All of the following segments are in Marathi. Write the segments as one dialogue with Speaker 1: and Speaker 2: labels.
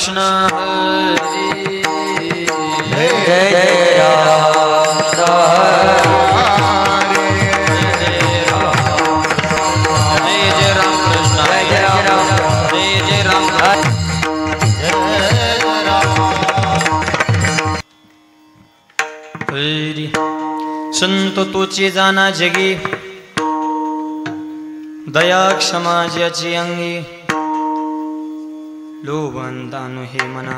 Speaker 1: कृष्ण हरी जय जय राम संत तोची जाना जगी दया क्षमा ज्याची अंगी लोभंतानु हे मना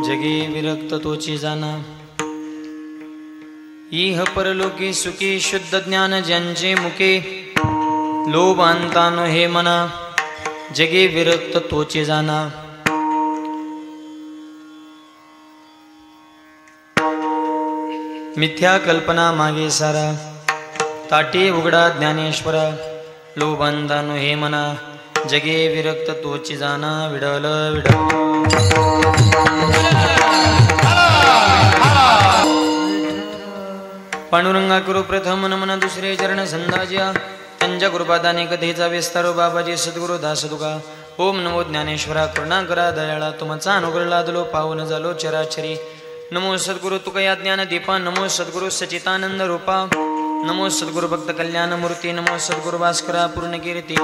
Speaker 1: जगी विरक्त तोची जाना इह परलोकी सुखी शुद्ध ज्ञान ज्यांचे मुखे लोभांतानु हे मना जगी विरक्त तोची जाना मिथ्या कल्पना मागे सारा ताटे उघडा ज्ञानेश्वरा लोभांतानु हे मना जगे विरक्त तोची जाना विडल विडल पांडुरंगा करू प्रथम नमन दुसरे चरण संदाज्या त्यांच्या कृपादाने कथेचा विस्तारो बाबाजी सद्गुरु दास तुका ओम नमो ज्ञानेश्वरा करुणा करा दयाळा तुमचा अनुग्रह लादलो पावन झालो चराचरी नमो सद्गुरु तुकया ज्ञान दीपा नमो सद्गुरु सचितानंद रूपा नमो सद्गुरु भक्त कल्याण मूर्ती नमो सद्गुरु भास्करा पूर्ण कीर्ती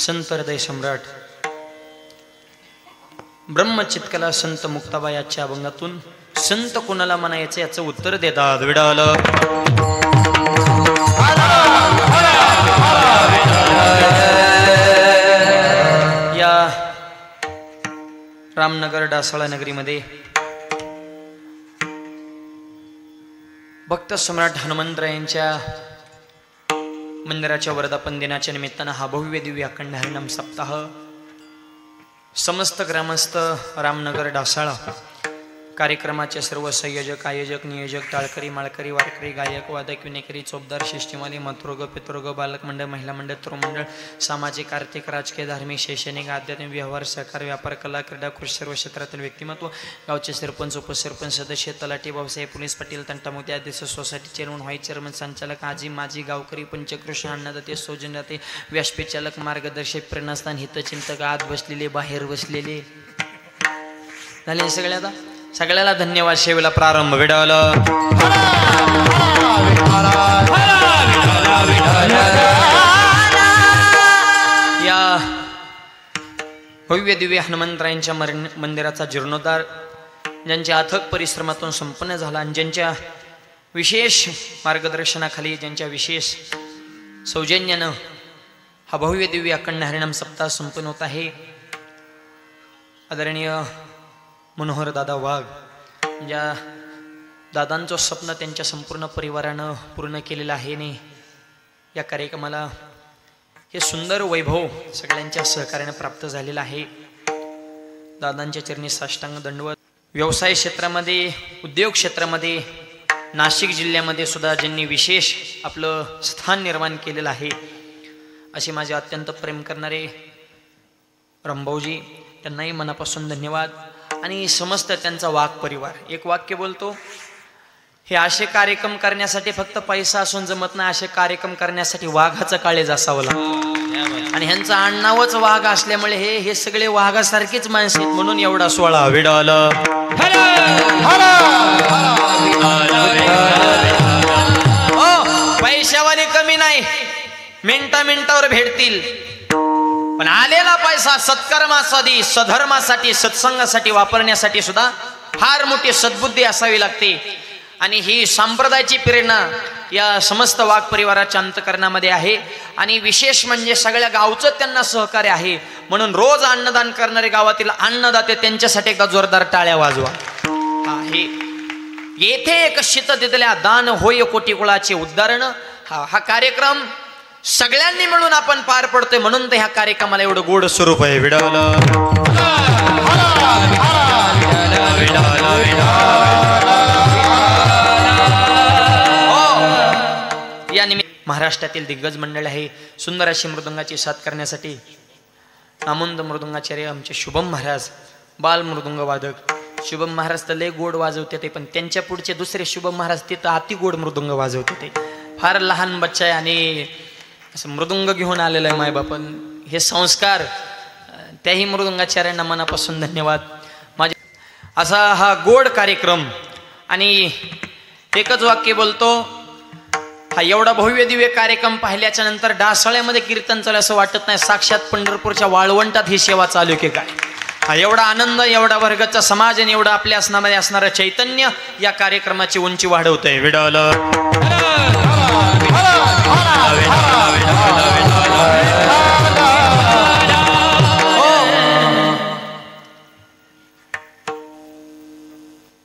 Speaker 1: संत हृदय सम्राट ब्रह्मचित्कला संत मुक्ताबाईच्या अभंगातून संत कोणाला म्हणायचं याचं उत्तर देतात विडाल या रामनगर डासाळा नगरीमध्ये भक्त सम्राट हनुमंतरायांच्या मंदिराच्या वर्धापन दिनाच्या निमित्तानं हा भव्य दिव्य अखंड हरिनाम सप्ताह समस्त ग्रामस्थ रामनगर डासाळा कार्यक्रमाचे सर्व संयोजक आयोजक नियोजक टाळकरी माळकरी वारकरी गायक वादक विनेकरी चोपदार शिष्टीमाली मातृग पितृग बालक मंडळ महिला मंडळ तरुणमंडळ सामाजिक आर्थिक राजकीय धार्मिक शैक्षणिक आध्यात्मिक व्यवहार सहकार व्यापार कला क्रीडा कृषी सर्व क्षेत्रातील व्यक्तिमत्व गावचे सरपंच उपसरपंच सदस्य तलाठी व्यवसाय पोलीस पाटील तंटामुक्ती अध्यक्ष सोसायटी चेअरमन व्हाईस चेअरमन संचालक आजी माजी गावकरी पंचकृष्ण अन्नदाते सौजन्यते व्यासपीठ चालक मार्गदर्शक प्रेरणास्थान हितचिंतक आत बसलेले बाहेर बसलेले झाले सगळे आता सगळ्याला धन्यवाद शेवेला प्रारंभ विडाल या भव्य दिव्य हनुमंतरायांच्या मंदिराचा जीर्णोद्धार ज्यांच्या अथक परिश्रमातून संपन्न झाला आणि ज्यांच्या विशेष मार्गदर्शनाखाली ज्यांच्या विशेष सौजन्यानं हा भव्य दिव्य अखंड हरिनाम सप्ताह संपन्न होत आहे आदरणीय मनोहर दादा वाघ ज्या दादांचं स्वप्न त्यांच्या संपूर्ण परिवारानं पूर्ण केलेलं आहे ने या कार्यक्रमाला हे सुंदर वैभव सगळ्यांच्या सहकार्याने प्राप्त झालेलं आहे दादांच्या चरणी साष्टांग दंडवत व्यवसाय क्षेत्रामध्ये उद्योग क्षेत्रामध्ये नाशिक जिल्ह्यामध्ये सुद्धा ज्यांनी विशेष आपलं स्थान निर्माण केलेलं आहे असे माझे अत्यंत प्रेम करणारे रंभाऊजी त्यांनाही मनापासून धन्यवाद आणि समस्त त्यांचा वाघ परिवार एक वाक्य बोलतो हे असे कार्यक्रम करण्यासाठी फक्त पैसा असून जमत नाही असे कार्यक्रम करण्यासाठी वाघाचं काळेज असावं लागतं आणि ह्यांचं आडनावच वाघ असल्यामुळे हे सगळे वाघासारखीच माणसं आहेत म्हणून एवढा सोहळा विडाल पैशावाले कमी नाही मिनिटावर भेटतील पण आलेला पैसा सत्कर्मासाठी सधर्मासाठी सत्संगासाठी वापरण्यासाठी सुद्धा फार मोठी सद्बुद्धी असावी लागते आणि ही संप्रदायाची प्रेरणा या समस्त वाघ परिवाराच्या अंतकरणामध्ये आहे आणि विशेष म्हणजे सगळ्या गावचं त्यांना सहकार्य आहे म्हणून रोज अन्नदान करणारे गावातील अन्नदाते त्यांच्यासाठी एकदा जोरदार टाळ्या वाजवा आहे येथे एक शीत दिलेल्या दान होय कोटी कुळाचे उद्धारण हा कार्यक्रम सगळ्यांनी मिळून आपण पार पडतोय म्हणून तर ह्या कार्यक्रमाला एवढं गोड स्वरूप आहे विडाल या निमित्त महाराष्ट्रातील दिग्गज मंडळ आहे सुंदर अशी मृदुंगाची साथ करण्यासाठी आमंद मृदुंगाचार्य आमचे शुभम महाराज बाल मृदुंग वादक शुभम महाराज तर लय गोड वाजवते ते पण त्यांच्या पुढचे दुसरे शुभम महाराज ते तर अति गोड मृदुंग वाजवते ते फार लहान बच्चा आहे आणि असं मृदुंग घेऊन आलेलं आहे मायबापन हे संस्कार त्याही मृदंगाचार्यांना मनापासून धन्यवाद. माझे असा हा गोड कार्यक्रम आणि एकच वाक्य बोलतो, हा एवढा भव्य दिव्य कार्यक्रम पाहिल्याच्या नंतर डासाळ्यामध्ये कीर्तन चालू असं वाटत नाही, साक्षात पंढरपूरच्या वाळवंटात ही सेवा चालू की काय. हा एवढा आनंद, एवढा वर्गाचा समाज आणि एवढा आपल्या असनामध्ये असणारं चैतन्य या कार्यक्रमाची उंची वाढवतंय. विडवल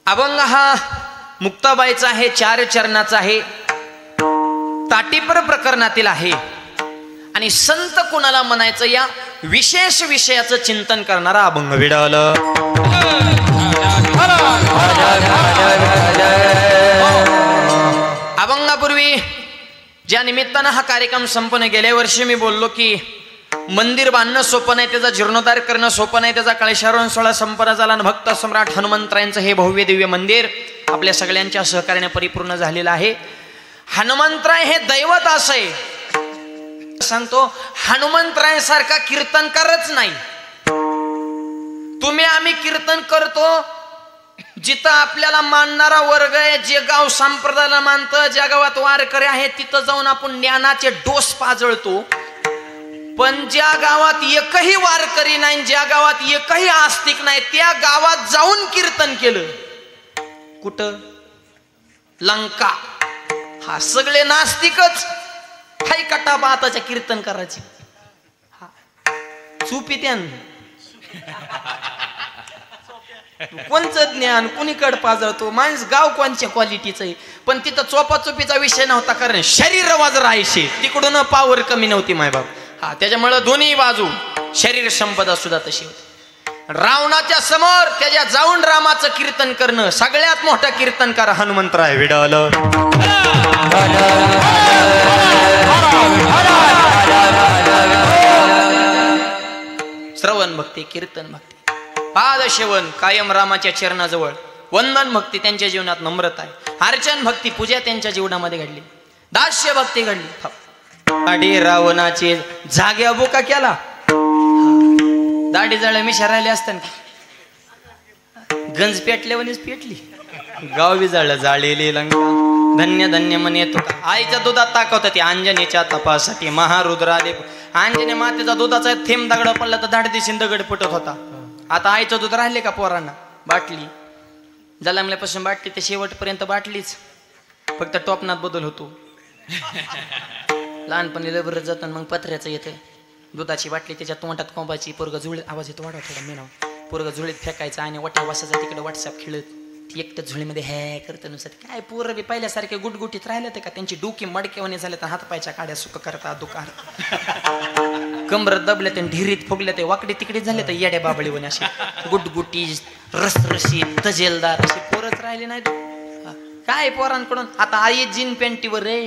Speaker 1: अभंग हा मुक्ताबाईचा आहे, 4 चरणाचा आहे, ताटीपर प्रकरणातील आहे आणि संत कुणाला म्हणायचं या विशेष विषयाचं चिंतन करणारा अभंग. विडवल अभंगापूर्वी ज्या निमित्तानं हा कार्यक्रम संपन्न, गेल्या वर्षी मी बोललो की मंदिर बांधणं सोपं नाही, त्याचा जीर्णोद्धार करणं सोपं नाही, त्याचा कळशारोहण सोहळा संपन्न झाला आणि भक्त सम्राट हनुमंतरायांचं हे भव्य दिव्य मंदिर आपल्या सगळ्यांच्या सहकार्याने परिपूर्ण झालेलं आहे. हनुमंतराय हे दैवत असं सांगतो, हनुमंतरायांसारखा कीर्तनकारच नाही. तुम्ही आम्ही कीर्तन करतो जिथं आपल्याला मानणारा वर्ग आहे, जे गाव संप्रदायाला मानतं, ज्या गावात वारकरी आहे तिथं जाऊन आपण ज्ञानाचे डोस पाजळतो. पण ज्या गावात एकही वारकरी नाही, ज्या गावात एकही आस्तिक नाही, त्या गावात जाऊन कीर्तन केलं. कुठं? लंका. हा सगळे नास्तिकच हाय कटा बाताच्या कीर्तन करायचे. चुपी त्यान कोणचं ज्ञान कुणीकड पाजळतो माणूस, गाव कोणच्या क्वालिटीचं आहे. पण तिथं चोपाचोपीचा विषय नव्हता, कारण शरीर वाज राहायचे, तिकडून पावर कमी नव्हती मायबाप. हा त्याच्यामुळे दोन्ही बाजू शरीर संपदा सुद्धा तशी होती. रावणाच्या समोर त्याच्या जाऊन रामाचं कीर्तन करणं सगळ्यात मोठा कीर्तनकार हनुमंतराय. विडवल श्रवण भक्ती, कीर्तन भक्ती, पादसेवन कायम रामाच्या चरणाजवळ, वंदन भक्ती त्यांच्या जीवनात नम्रता आहे, अर्चन भक्ती पूजा त्यांच्या जीवनामध्ये घडली, दास्य भक्ती घडली. दाढी रावणाची जाग्या बुका केला, दाढी जळ मिशा राहिले असताना गंज पेटल्यावरच पेटली, गाव बी जळलं, जाळलेली लंका. धन्य धन्य म्हणे येतो. आईच्या दुधात ताकवत ती अंजनीच्या तपासाठी महारुद्र आले. अंजनी मातेचा दुधाचा थेंब दगड पडला तर धाड दिशीन दगड फुटत होता. आता आईचं दूध राहिले का पोरांना? बाटली जलमल्यापासून बाटली ते शेवटपर्यंत बाटलीच, फक्त टोपनात बदल होतो. लहानपणी लबरत जातं मग पत्र्याचं येतं, दुधाची बाटली त्याच्या तोंडात कोंबाची, पोरग झुळीत, आवाज येतो वाढवा थोडा मेनाव, पोरग झुळीत फेकायचं आणि वाट्या वासाचा तिकडे व्हॉट्सअप खेळत ती एकटं झुळीमध्ये हॅ करतं नुसतं. काय पोरं बी पहिल्यासारखे गुटगुटीत राहिले ते का? त्यांची डोकी मडकेवाने झाले तर हातपायच्या काड्या सुख करता दुकार, कमरत दबल्या ते ढिरीत फुगल्या ते वाकडे तिकडे झाले तर येड्या बाबळीवाने अशी गुटगुटी रसरशी तजेलदार अशी पोरच राहिले नाही. काय पोरांकडून आता आई जीन पॅन्टीवर रे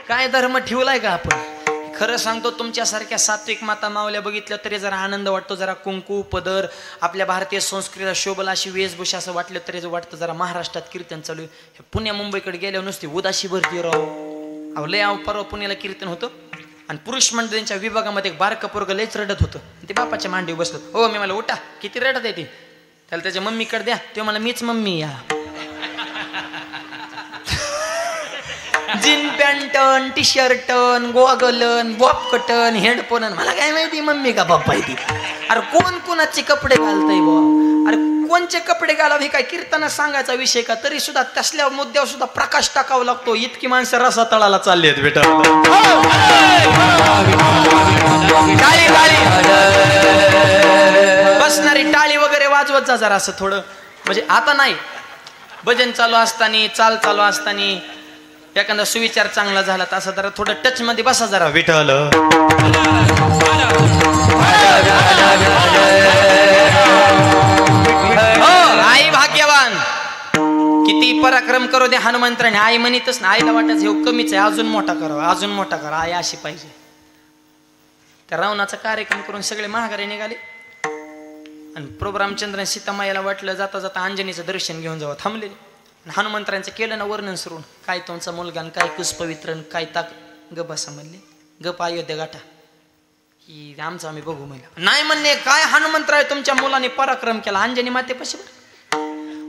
Speaker 1: काय धर्म ठेवलाय का आपण? खरं सांगतो, तुमच्यासारख्या सात्विक माता मावल्या बघितल्या तरी जरा आनंद वाटतो, जरा कुंकू पदर आपल्या भारतीय संस्कृतीला शोभला अशी वेशभूषा असं वाटलं तरी वाटतं जरा महाराष्ट्रात कीर्तन चालू आहे. पुण्या मुंबईकडे गेल्यावर नुसती उदाशी भरती राव. अहो लय परवा पुण्याला कीर्तन होतं आणि पुरुष मंडळींच्या विभागामध्ये एक बारकं पोरगं लयच रडत होतं. ते बापाच्या मांडीवर बसलं. हो मी मला उठा, किती रडत आहे ते, त्याला त्याच्या मम्मीकडे द्या. ते मला मीच मम्मी या. जीन पॅन्टन, टी शर्टन, गोगलन, बॉपकटन, हेडफोन, मला काय माहिती मम्मी का बाप्पा आहे ती. अरे कोण कोणाचे कपडे घालतय बा? अरे कोणचे कपडे घालावे काय कीर्तनात सांगायचा विषय का? तरी सुद्धा तसल्या मुद्द्यावर सुद्धा प्रकाश टाकावा लागतो. इतकी माणसं रसा तळाला चालली आहेत बेटा. बसणारी टाळी वगैरे वाजवत जा जरा असं थोडं, म्हणजे आता नाही, भजन चालू असताना, चाल चालू असताना एखादा सुविचार चांगला झाला तर असं जरा थोडं टच मध्ये बसा जरा. विठ्ठल आई भाग्यवान, किती पराक्रम करू दे हनुमंतराने. आई म्हणतच ना, आईला वाटत हे कमीच आहे, अजून मोठा करावा, अजून मोठा करा, आई अशी पाहिजे. त्या रावणाचा कार्यक्रम करून सगळे महागारे निघाले आणि प्रभू रामचंद्र सीतामाईला वाटलं जाता जाता अंजनीचं दर्शन घेऊन जावं, थांबले. हनुमंतरांचं केलं ना वर्णन सुरून, काय तुमचा मुलगा, काय कुशपवित्रण, काय ताक. गप असं म्हणले, गप अयोध्या गाठा. की आमचं आम्ही बघू म्हणलं. नाही म्हणणे काय हनुमंतराय तुमच्या मुलाने पराक्रम केला अंजनी मातेपाशी.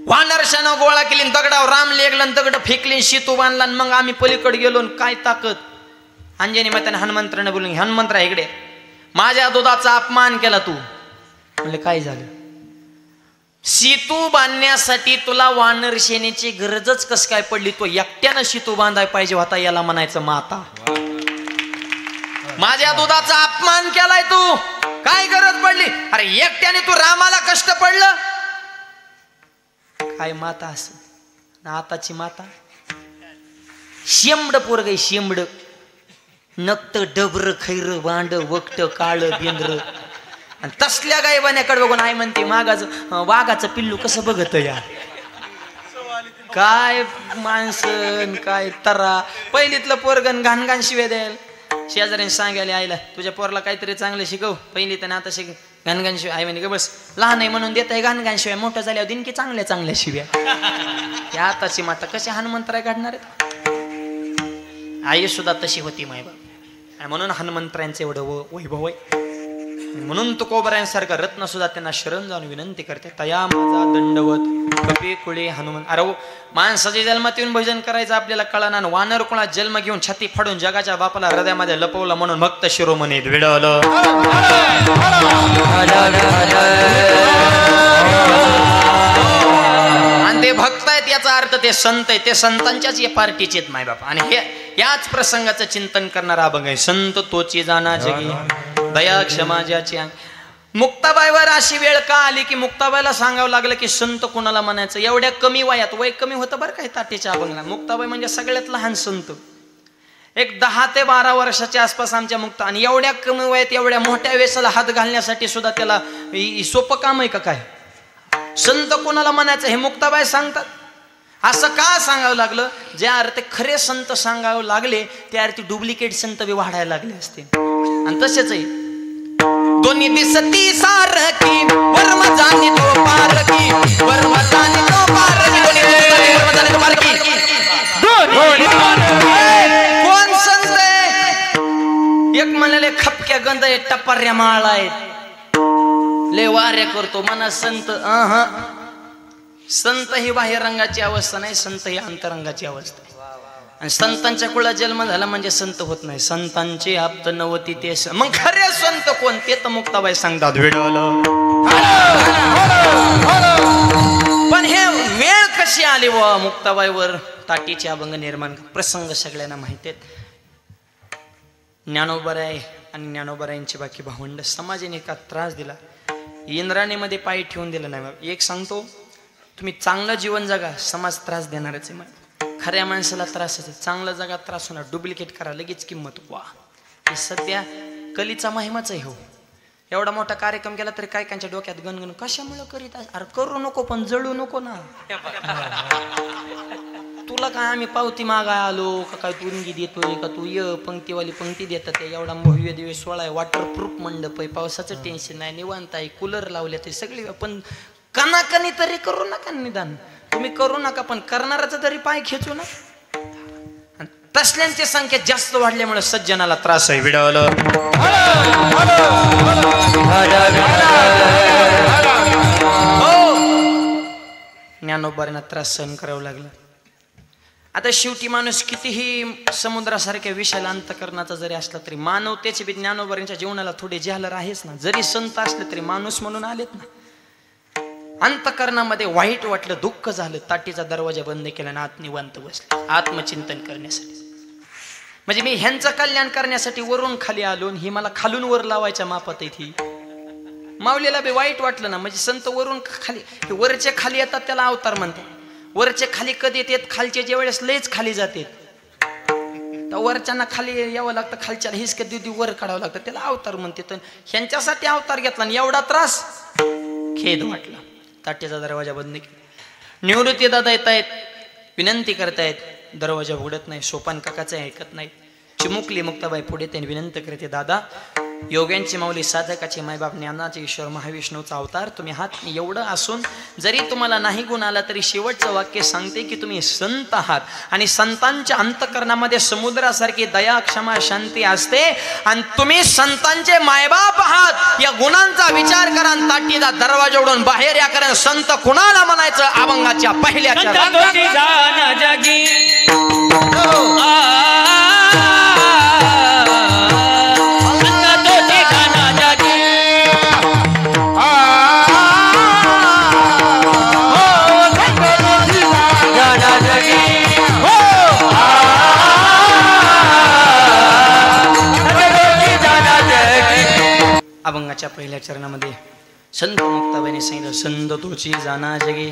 Speaker 1: वानरशानं गोळा केली दगडावर राम लेगलं दगड फेकली शितू बांधला मग आम्ही पलीकडे गेलो. काय ताकद अंजनी मातेने हनुमंतराने बोलून हनुमंतरा इकडे माझ्या दुधाचा अपमान केला तू. म्हणले काय झालं. सेतू बांधण्यासाठी तुला वानर सेनेची गरजच कस काय पडली. तो एकट्यानं सेतू बांधाय पाहिजे होता याला म्हणायचं माता. माझ्या दुधाचा अपमान केलाय तू काय गरज पडली. अरे एकट्याने तू रामाला कष्ट पडलं काय माता असं. आताची माता शेंबड पोरग शेंबड नक्त डबर खैर बांड वक्त काळ बेंद्र आणि तसल्या गायबाण्याकडे बघून आई म्हणते मागाचं वाघाचं पिल्लू कसं बघत या. काय माणसं काय तरा. पहिलीतलं पोरगण घाणघाण शिव्या द्यायला. शेजाऱ्याने सांगायला आईला तुझ्या पोरला काहीतरी चांगलं शिकव. पहिली तर आता शिक घाणघाण शिवाय. आई म्हणे बस लहान आहे म्हणून देत आहे घाणघाण शिवाय. मोठं झाल्यावर दिन की चांगल्या चांगल्या शिव्या. या आताची माता कशी हनुमंतराय काढणार आहेत. आई सुद्धा तशी होती मायबा. म्हणून हनुमंतरायांचं एवढं वैभव आहे. म्हणून तो कोबऱ्यांसारखा रत्न सुद्धा त्यांना शरण जाऊन विनंती करते तया माझा दंडवत कपी कुळे हनुमान. अरे माणसाच्या जन्मात येऊन भजन करायचं आपल्याला कळना. वानर कुणा जन्म घेऊन छाती फाडून जगाच्या बापाला हृदयामध्ये लपवलं म्हणून भक्त शिरोमणीत विडवलं. आणि ते भक्त आहेत याचा अर्थ ते संत आहेत. ते संतांच्याच या पार्टीचे आहेत मायबाप. आणि हे याच प्रसंगाचं चिंतन करणारा अभंग आहे संत तोची जाना जगी दया क्षमा ज्याची. मुक्ताबाईवर अशी वेळ का आली की मुक्ताबाईला सांगावं लागलं की संत कुणाला म्हणायचं. एवढ्या कमी वयात वय कमी होतं बरं काय ताटीच्या अभंगाला. मुक्ताबाई म्हणजे सगळ्यात लहान संत. एक 10 ते 12 वर्षाच्या आसपास आमच्या मुक्ता. आणि एवढ्या कमी वयात एवढ्या मोठ्या वेसाला हात घालण्यासाठी सुद्धा त्याला सोपं काम आहे का काय. संत कोणाला म्हणायचं हे मुक्ताबाई सांगतात. असं का सांगावं लागलं. ज्या अर्थी खरे संत सांगावं लागले त्या अर्थी डुप्लिकेट संत बी वाढायला लागले असते. आणि तसेच आहे दोन्ही दिसती सारखी वर्म जाणी तो पारकी वर्म जाणी तो पारकी वर्म जाणी तो पारकी. कोण संत आहे. एक म्हणाले खपक्या गंध आहे टपार्या माळा आहेत ले वार्या करतो मना संत. संत ही बाह्यरंगाची अवस्था नाही संत ही अंतरंगाची अवस्था आहे. आणि संतांच्या कुळात जन्म झाला म्हणजे संत होत नाही. संतांचे आप्त नवती ते मग खरे संत कोण ते तर मुक्ताबाई सांगतात विडवलं. पण हे वेळ कशी आली व मुक्ताबाईवर ताटीचे अभंग निर्माण. प्रसंग सगळ्यांना माहिती आहेत. ज्ञानोबराय आणि ज्ञानोबरायांची बाकी भावंड समाजाने का त्रास दिला. इंद्राणीमध्ये पाय ठेवून दिला नाही. एक सांगतो तुम्ही चांगलं जीवन जगा समाज त्रास देणारच आहे. खऱ्या माणसाला त्रास आहे. चांगलं जगा त्रास होणार. डुप्लिकेट करा लगेच किंमत. वा हे सध्या कलीचा महिमाच आहे. हो एवढा मोठा कार्यक्रम केला तरी काय कांच्या डोक्यात गणगण कशामुळे करीत. अरे करू नको पण जळू नको ना. तुला काय आम्ही पावती मागाय आलो का काय तुरंगी देतोय का तू ये पंक्तीवाली पंक्ती देतात. त्या एवढा भव्य दिवस 16 आहे. वॉटरप्रूफ मंडप आहे. पावसाचं टेन्शन नाही. निवांत आहे. कूलर लावले ते सगळी. पण कनाकनी तरी करू नका. निदान तुम्ही करू नका पण करणाराचा तरी पाय खेचू नका. तसल्यांची संख्या जास्त वाढल्यामुळे सज्जनाला त्रास आहे विडवलं. ज्ञानोबांना त्रास सहन करावं लागला. आता शेवटी माणूस कितीही समुद्रासारख्या विशाल अंतकरणाचा जरी असला तरी मानवतेचे बी ज्ञानोबांच्या जीवनाला थोडे जाहलर आहेच ना. जरी संत असले तरी माणूस म्हणून आलेत ना. अंतकरणामध्ये वाईट वाटलं दुःख झालं. ताटीचा दरवाजा बंद केला ना आत निवांत बसले आत्मचिंतन करण्यासाठी. म्हणजे मी ह्यांचं कल्याण करण्यासाठी वरून खाली आलो ही मला खालून वर लावायच्या मापात ही. माऊलीला बी वाईट वाटलं ना. म्हणजे संत वरून खाली वरचे खाली येतात त्याला अवतार म्हणतात. वरचे खाली कधी येतात खालचे ज्या वेळेस लयच खाली जाते तर वरच्यांना खाली यावं लागतं. खालच्या हिसक्या दिवशी वर काढावं लागतं त्याला अवतार म्हणते. तर ह्यांच्यासाठी अवतार घेतला आणि एवढा त्रास खेद वाटला. ताटीचा दरवाजा बंद केला. निवृत्ती दादा येत आहेत विनंती करतायत. दरवाजा उघडत नाही. सोपान काकाचं ऐकत नाही. चिमुकली मुक्ताबाई पुढे त्यांनी विनंती करते दादा योग्यांची माऊली, साधकाचे मायबाप, ज्ञानाचे ईश्वर, महाविष्णूचा अवतार तुम्ही आहात. एवढं असून जरी तुम्हाला नाही गुण आला तरी शेवटचं वाक्य सांगते की तुम्ही संत आहात आणि संतांच्या अंतःकरणामध्ये समुद्रासारखी दया, क्षमा, शांती असते आणि तुम्ही संतांचे मायबाप आहात. या गुणांचा विचार करा आणि ताटीचा दरवाजा उडून बाहेर या. कारण संत कुणाला म्हणायचं? अभंगाच्या पहिल्या अभंगाच्या पहिल्या चरणामध्ये संत मुक्ताबाईने सांगितलं, संत तोची जाना जगे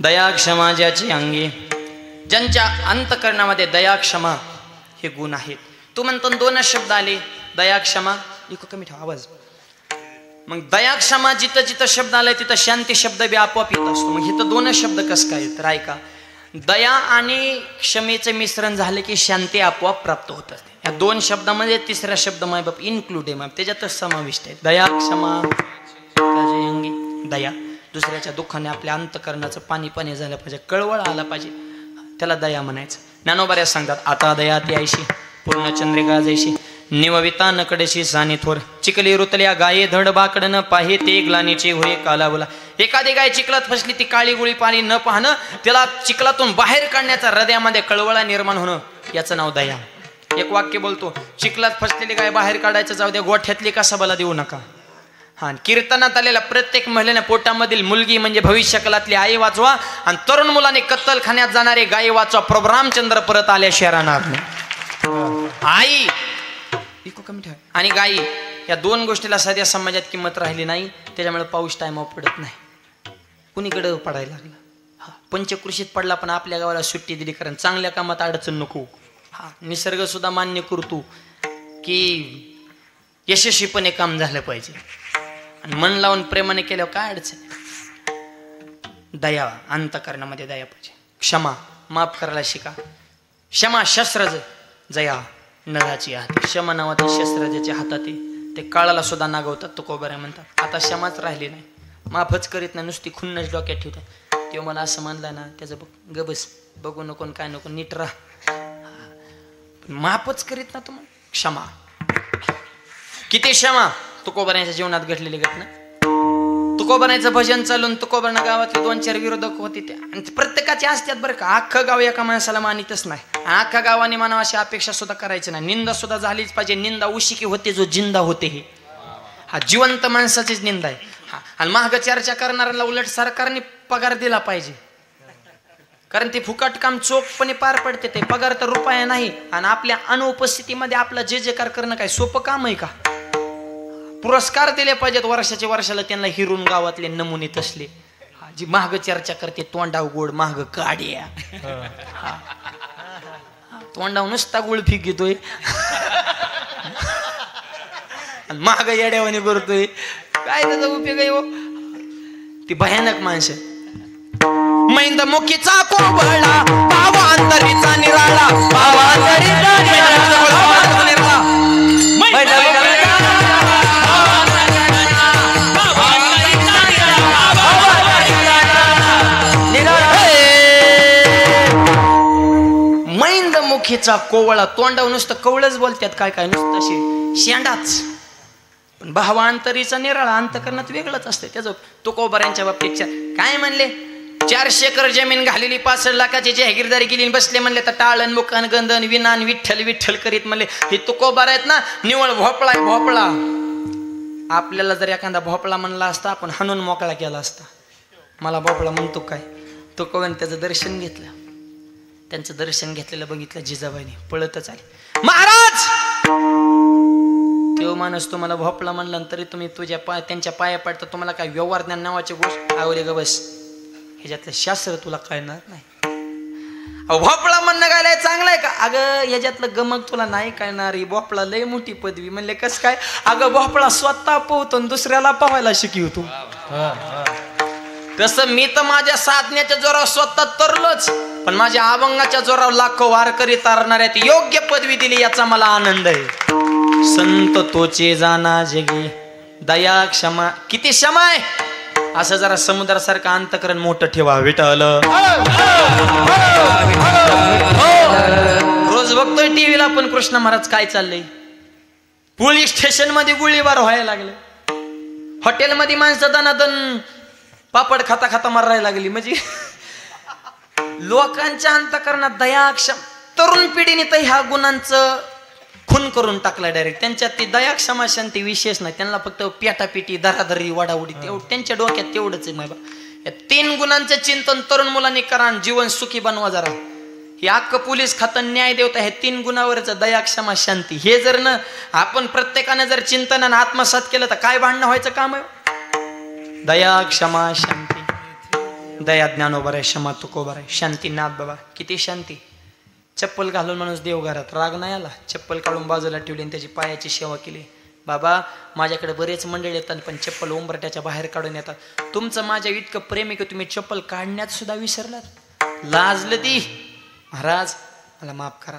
Speaker 1: दया क्षमा ज्याची अंगी. ज्यांच्या अंतकरणामध्ये दया क्षमा हे गुण आहेत. तू म्हणतो दोनच शब्द आले, दया क्षमा. इको कमी ठेवा आवाज. मग दया क्षमा जिथं जिथं शब्द आलाय तिथं शांती शब्द बी आपोआप येत असतो. मग इथं दोनच शब्द कसं काय? तर ऐका, दया आणि क्षमेचे मिश्रण झाले की शांती आपोआप प्राप्त होत असते. या दोन शब्दामध्ये तिसरा शब्द मायबाप इन्क्लूड आहे, मग त्याच्यातच समाविष्ट आहे. दया क्षमा अंगी. दया, दुसऱ्याच्या दुःखाने आपल्या अंतकरणाचं पाणी पाणी झालं पाहिजे, कळवळ आला पाहिजे, त्याला दया म्हणायचं. ज्ञानोबा सांगतात, आता दया ती आयशी पूर्ण चंद्रिका जैशी निवविता नकडेशी सानी थोर चिकली रुतल्या गाये धड बाकड न पाहे ते ग्लानीचे होय कालावला. एखादी गाय चिखलात फसली, ती काळी गोळी पाणी न पाहणं, त्याला चिखलातून बाहेर काढण्याचा हृदयामध्ये कळवळा निर्माण होणं, याचं नाव दया. एक वाक्य बोलतो, चिखलात फसलेली गाय बाहेर काढायचं जाऊ द्या, गोठ्यातली कसाबाला देऊ नका. हा, कीर्तनात आलेला प्रत्येक महिलेने पोटामधील मुलगी म्हणजे भविष्यकालातली आई वाचवा आणि तरुण मुलाने कत्तलखान्यात जाणारे गायी वाचवा. प्रभू रामचंद्र परत आल्याशिवाय राहणार नाही. आई आणि गायी या दोन गोष्टीला सध्या समाजात किंमत राहिली नाही. त्याच्यामुळे पाऊस टायमावर पडत नाही, कुणीकडे पडायला लागला. हा, पंचकृषीत पडला पण आपल्या गावाला सुट्टी दिली, कारण चांगल्या कामात अडचण नको. हा, निसर्ग सुद्धा मान्य करतो की यशस्वीपणे काम झालं पाहिजे आणि मन लावून प्रेमाने केल्यावर काय अडचण. दया, अंतःकरणामध्ये दया पाहिजे. क्षमा, माफ करायला शिका. क्षमा शस्त्र जया नराची हात. क्षमा नावाचं शस्त्र ज्याच्या हातात ते काळाला सुद्धा नागवतात, तुकोबाऱ्या म्हणतात. आता क्षमाच राहिली नाही, माफच करीत नाही, नुसती खुन्नच डोक्यात ठेवतात. तेव्हा मला असं म्हणलं ना, त्याचं बघ गबस, बघू नको काय नको, नीट राहा. माफच करीत ना तुम्हाला. क्षमा, किती क्षमा. तुकोबाऱ्यांच्या जीवनात घडलेली घटना. तुकोबाऱ्यांचं भजन चालून तुकोबाऱ्यांना गावातले 2-4 विरोधक होते त्या, आणि प्रत्येकाचे असतात बरं का. अख्खं गाव एका माणसाला मानितच नाही. अख्खा गावाने मानव अशी अपेक्षा सुद्धा करायची नाही. निंदा सुद्धा झालीच पाहिजे. निंदा उशिकी होते जो जिंदा होते, हे हा जिवंत माणसाचीच निंदा आहे. हा, आणि महाग चर्चा करणाऱ्याला उलट सरकारने पगार दिला पाहिजे, कारण ते फुकट काम चोखपणे पार पडते. ते पगार तर रुपया नाही. आणि आपल्या अनुपस्थितीमध्ये आपला जे जे कार करणं काय सोपं काम आहे का? पुरस्कार दिले पाहिजेत वर्षाच्या वर्षाला त्यांना. हिरून गावातले नमुने तसले, जी महाग चर्चा करते, तोंडाव गोड महाग काड्या, तोंडाव नुसता गुळ फीक घेतोय आणि महाग येड्यावानी करतोय, काय त्याचा उपयोग आहे हो? ती भयानक माणसं. मैंद मुखीचा कोबळा, भावांतरीचा निराळा, भावांतरीचा निराळा. मुखीचा कोवळा, तोंडावर नुसतं कवळच बोलतात, काय काय नुसतं शेंडाच. पण भावांतरीचा निराळा, अंतकरणात वेगळंच असतं त्याचं. तुकोबाऱ्यांच्या बाबतीत काय म्हणले, 400 एकर जमीन घालेली, 65 लाखाची जहागीरदारी केली, बसले म्हणले तर टाळण मुखन गंधन विनान विठ्ठल विठ्ठल करीत म्हणले. हे तुकोबार आहेत ना, निवळ भोपळा आहे भोपळा. आपल्याला जर एखादा भोपळा म्हणला असता, आपण हाणून मोकळा केला असता. मला भोपळा म्हणतो काय? तुकोबाने त्याचं दर्शन घेतलं. त्यांचं दर्शन घेतलेलं बघितलं जिजाबाईने, पळतच आले. महाराज, तो माणूस तुम्हाला भोपळा म्हणला तरी तुम्ही त्यांच्या पाया पडता, तुम्हाला काय व्यवहार ज्ञान नावाची गोष्ट आवडे ग बस, ह्याच्यातलं शास्त्र तुला कळणार नाही. भोपळा म्हणणं काय चांगलं आहे का? अगं ह्याच्यातलं गमक तुला नाही कळणार. ही भोपळा लय मोठी पदवी. म्हणले कस काय? अगं भोपळा स्वतः पोहतो दुसऱ्याला पोहायला शिकवतो. तसं मी तर माझ्या साधण्याच्या जोरावर स्वतः तरलोच, पण माझ्या अभंगाच्या जोरावर लाखो वारकरी तारणाऱ्यात योग्य पदवी दिली, याचा मला आनंद आहे. संत तोचे जाना जगी, दया क्षमा. किती क्षमा आहे असं जरा समुद्रासारखं अंतकरण मोठं ठेवा. विठ्ठल रोज बघतोय टीव्हीला पण कृष्ण महाराज काय चाललंय. पोलीस स्टेशन मध्ये गोळीबार व्हायला लागले, हॉटेलमध्ये माणसं दनादन पापड खाता खाता मारायला लागली. म्हणजे लोकांच्या अंतकरणात दया क्षमा. तरुण पिढीने तर ह्या गुणांचं खून करून टाकला डायरेक्ट. त्यांच्यात ती दया क्षमा शांती विशेष नाही. त्यांना फक्त पेटापिटी दरादरी वाडाउडी त्यांच्या डोक्यात तेवढंच आहे. या 3 गुणांचं चिंतन तरुण मुलांनी करा, जीवन सुखी बनवा जरा. हे अख्ख पोलीस खातं न्याय देवता हे 3 गुणावरच दया क्षमा शांती. हे जर न आपण प्रत्येकाने जर चिंतन आत्मसात केलं तर काय भांडणं व्हायचं काम आहे. दया क्षमा शांती. दया ज्ञानोबर आहे, क्षमा तुकोबर आहे, शांती नाथ बाबा. किती शांती. चप्पल घालून माणूस देवघरात, राग नाही आला. चप्पल काढून बाजूला ठेवली आणि त्याची पायाची सेवा केली. बाबा माझ्याकडे बरेच मंडळी येतात पण चप्पल उंबरट्याच्या बाहेर काढून येतात. तुमचं माझ्या इतकं प्रेम आहे की तुम्ही चप्पल काढण्यात सुद्धा विसरलात. लाजलं ती. महाराज मला माफ करा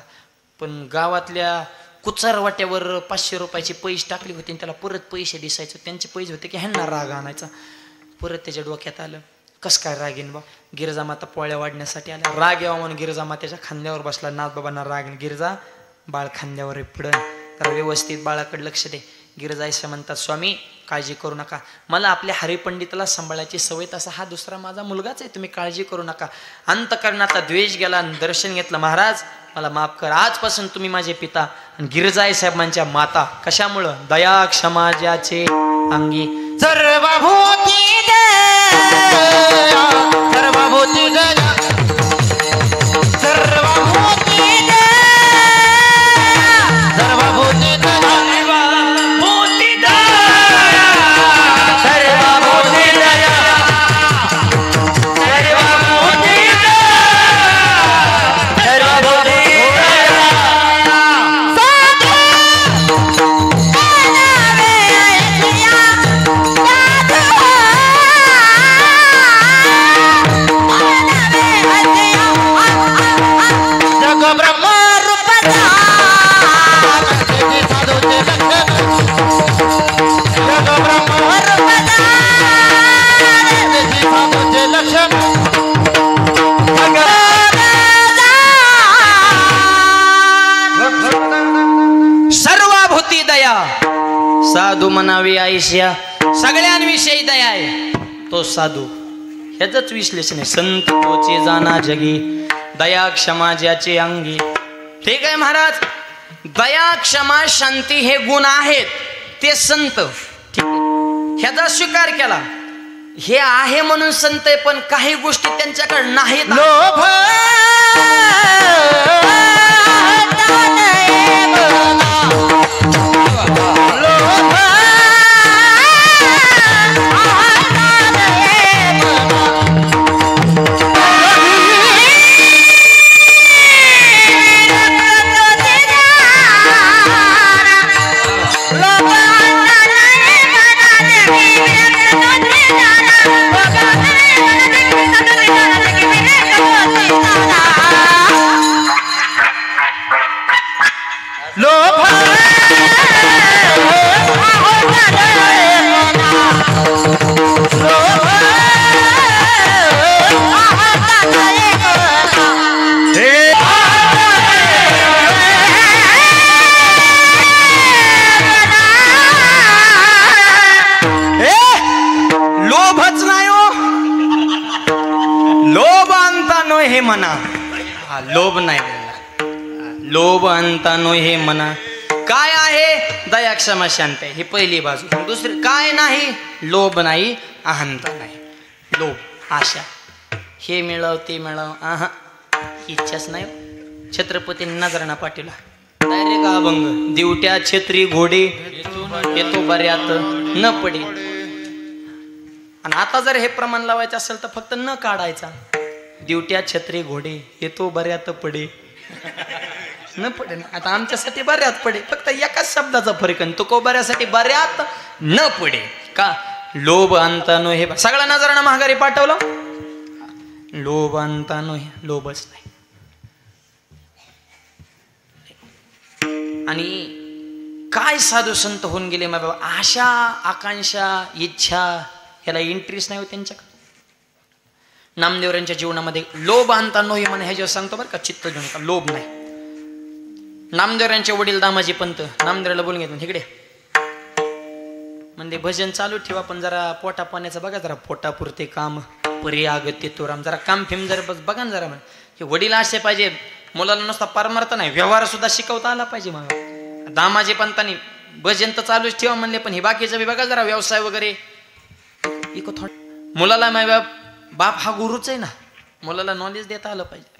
Speaker 1: पण गावातल्या कुचार वाट्यावर 500 रुपयाचे पैसे टाकले होते आणि त्याला परत पैसे दिसायचे. त्यांचे पैसे होते की ह्यांना राग आणायचा. परत त्याच्या डोक्यात आलं कस काय राग येईन बा. गिरजा माता पोळ्या वाढण्यासाठी आल्या. राग यावा म्हणून गिरजा मातेच्या खांद्यावर बसला. नाथ बाबांना राग. गिरजा बाळ खांद्यावर पडन तर व्यवस्थित बाळाकडे लक्ष दे. गिरजायचं म्हणतात स्वामी काळजी करू नका, मला आपल्या हरिपंडितला सांभाळायची सवय, तसा हा दुसरा माझा मुलगाच आहे, तुम्ही काळजी करू नका. अंतकरणाचा द्वेष गेला आणि दर्शन घेतलं. महाराज मला माफ कर, आजपासून तुम्ही माझे पिता आणि गिरजाई साहेबांच्या माता. कशामुळं. दया क्षमा ज्याचे अंगी
Speaker 2: सर्वभूती सर्वभूती सर्वभूती सर्वभूती
Speaker 1: सर्वभूती दया. साधू म्हणावी आयुष्या सगळ्यांविषयी दया आहे तो साधू. ह्याच विश्लेषण आहे. संत तोचे जाना जगी, दया क्षमा ज्याचे अंगी. ठीक आहे महाराज, दया क्षमा शांती हे गुण आहेत ते संत. ठीक आहे, ह्याचा स्वीकार केला. हे आहे म्हणून संत आहे पण काही गोष्टी त्यांच्याकडे नाहीत.
Speaker 2: लोभ
Speaker 1: म्हणा. हा लोभ नाही, लोभ अंता नो हे म्हणा. काय आहे. दया क्षमा शांत आहे ही पहिली बाजू. दुसरी काय नाही. लोभ नाही, अहंता नाही. लोभ आशा हे मिळव ते मिळव, आहा इच्छाच नाही. छत्रपती नजराणा पाटीला डायरेक्ट अभंग. दिवट्या छत्री घोडे येतो बऱ्यात न पडे. आणि आता जर हे प्रमाण लावायचं असेल तर फक्त न काढायचा. दिवट्या छत्री घोडे येतो बऱ्यात पडे न पडे ना. आता आमच्यासाठी बऱ्यात पडे फक्त एकाच शब्दाचा फरक आहे. तुको बऱ्यासाठी बऱ्यात न पडे का. लोभ अंता नो हे सगळ्या नजरांना महागारी पाठवलं. लोभ अंता नो हे लोभच नाही. आणि काय साधू संत होऊन गेले माय बाबा. आशा आकांक्षा इच्छा ह्याला इंटरेस्ट नाही हो त्यांच्याकडे. नामदेवरांच्या जीवनामध्ये लोभ आणता नोही म्हणे हे जेव्हा सांगतो बरं का, चित्त घेऊन का लोभ नाही. नामदेवरांचे वडील दामाजी पंत नामदेवराला बोलून घेतो इकडे म्हणजे भजन चालू ठेवा पण जरा पोटा पाण्याचं बघा, जरा पोटापुरते काम परी आगत्य तुराम, जरा काम फिम जरा बघा ना जरा. म्हणे हे वडील असे पाहिजे, मुलाला नुसता परमार्थ नाही व्यवहार सुद्धा शिकवता आला पाहिजे. मग दामाजी पंतांनी भजन तर चालूच ठेवा म्हणले पण हे बाकीचं बी बघा जरा, व्यवसाय वगैरे इको थोडं. मुलाला माय बाप हा गुरुच आहे ना, मुलाला नॉलेज देता आलं पाहिजे.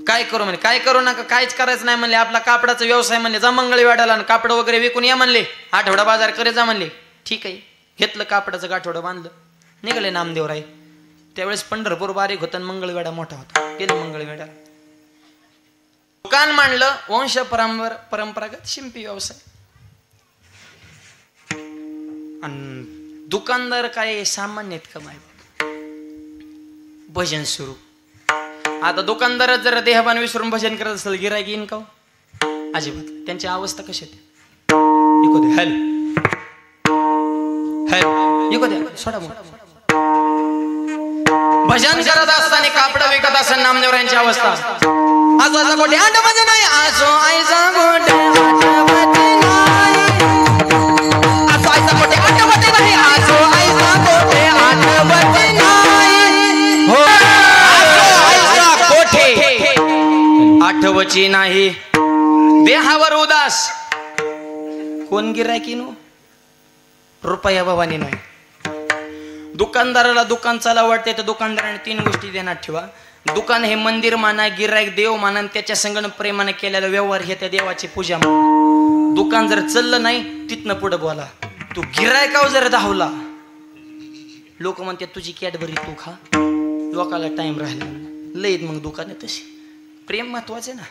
Speaker 1: काय करू म्हणे, काय करू नका, काहीच करायचं नाही म्हणले. आपला कापडाचा व्यवसाय म्हणले, जा मंगळवेढ्याला आणि कापड वगैरे विकून या म्हणले, आठवडा बाजार करे जा म्हणले. ठीक आहे, घेतलं कापडाचं गाठोडं बांधलं, निघाले नामदेवराय. त्यावेळेस पंढरपूर बारीक होतं आणि मंगळवेढा मोठा होता. गेले मंगळवेढ्याला, दुकान मांडलं, वंश परंपरागत शिंपी व्यवसाय. आणि दुकानदार काय सामान्य आहेत का माय. भजन सुरू. आता दुकानदारात जर देहभान विसरून भजन करत असेल, गिराईक येईन का अजिबात. त्यांची अवस्था कशी होती. इको दे हॅल हॅल इको दे सोडा. भजन करत असताना कापड विकत असताना नामदेवरांची अवस्था. आजो आजा गोटे आठवत नाही, आजो आईचा गोटे आठवत नाही, आजो आईचा गोटे आठवत नाही, आजो आईचा गोटे आठवत नाही, हो आठवची नाही. देहावर उदास कोण गिरायकीनो रुपया भवानी नाही. दुकानदाराला दुकान चालू वाटते तर दुकानदाराने 3 गोष्टी ध्यानात ठेवा. दुकान हे मंदिर माना, गिरायक देव माना, त्याच्या संगण प्रेमाने केलेला व्यवहार हे त्या देवाची पूजा माना. दुकान जर चाललं नाही तिथनं पुढे बोला. तू गिरायकाव जर धावला, लोक म्हणते तुझी कॅडबरी तू खा, लोकाला टाइम राहिला लईत. मग दुकान आहे तशी. प्रेम महत्वाचे ना.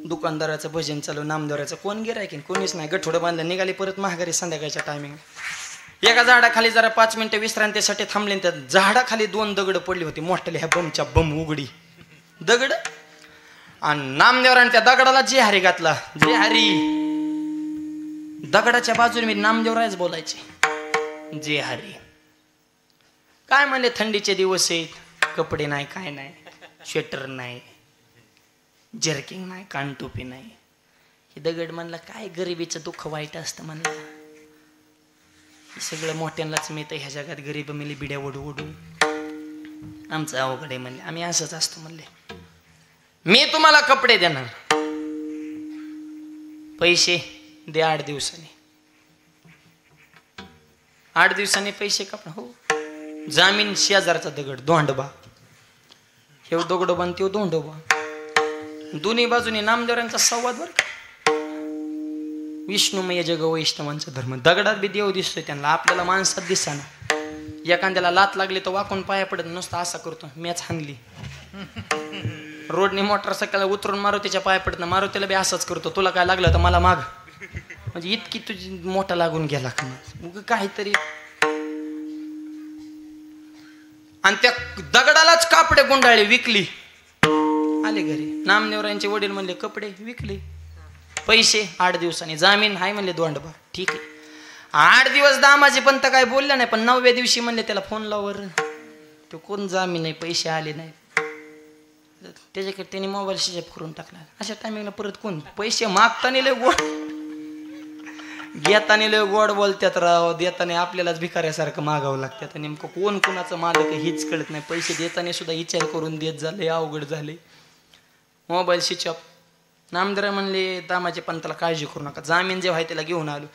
Speaker 1: दुकानदाराचं भजन चालू, नामदेवराचं कोण गिरायक कोणीच नाही. गठोडं बांधलं, निघाली परत महागारी संध्याकाळच्या टायमिंग. एका झाडाखाली जरा 5 मिनिटं विश्रांतीसाठी थांबले. त्या झाडाखाली 2 दगड पडली होती मोठ्याले, ह्या बमच्या बम उघडी दगड. आणि नामदेवराने त्या दगडाला जे हरी घातला. जे हरी दगडाच्या बाजूने मी नामदेवरायच बोलायचे. जे हरी काय म्हणले, थंडीचे दिवस आहेत, कपडे नाही, काय नाही, स्वेटर नाही, जर्किंग नाही, कानटोपी नाही. हे दगड म्हणला काय गरिबीचं दुःख वाईट असतं म्हणलं. सगळं मोठ्यांनाच मिळतं ह्या जगात, गरीब मिली बिड्या ओढू ओढू. आमचं अवघड आहे म्हणले, आम्ही असंच असतो म्हणले. मी तुम्हाला कपडे देणार, पैसे दे 8 दिवसांनी. 8 दिवसांनी पैसे कपडे हो. जामीन शेजारचा दगड दोंडबा, हे दगडोबा आणि तो दोंडोबा. दोन्ही बाजूने नामदेवरांचा संवाद बर का. विष्णुमय जग वैष्णवांचा धर्म. दगडात बी देव दिसतोय त्यांना, आपल्याला माणसात दिसाना. एखाद्याला लात लागली तर वाकून पाया पडत नुसता असा करतो, मॅच हाणली. रोडने मोटरसायकल उतरून मारुतीच्या पाया पडत ना, मारुतीला बी असाच करतो, तुला काय लागलं तर मला माग. म्हणजे इतकी तुझी मोठा लागून गेला का काहीतरी. आणि त्या दगडालाच कापडे गुंडाळले, विकली. आले घरी. नामदेवरांचे वडील म्हणले कपडे विकले, पैसे 8 दिवसांनी. जामीन हाय म्हणले दोंडबा. ठीक आहे. 8 दिवस दामाजी पंत काय बोलला नाही, पण 9व्या दिवशी म्हणले त्याला फोन लावर, तो कोण जामीन नाही, पैसे आले नाही. त्याच्याकडे त्याने मोबाईल स्विच ऑफ करून टाकला. अशा टायमिंगला परत कोण पैसे मागताना लय गोड, घेताना लय गोड बोलतात राव, देताना आपल्यालाच भिकाऱ्यासारखं मागावं लागतं. नेमकं कोण कोणाचं मालक आहे हीच कळत नाही. पैसे देताना सुद्धा विचार करून देत झाले, अवघड झाले. Mobile switch off. नामदेव म्हणले दामाचे पंताला काळजी करू नका, जामीन जे आहे त्याला घेऊन आलो.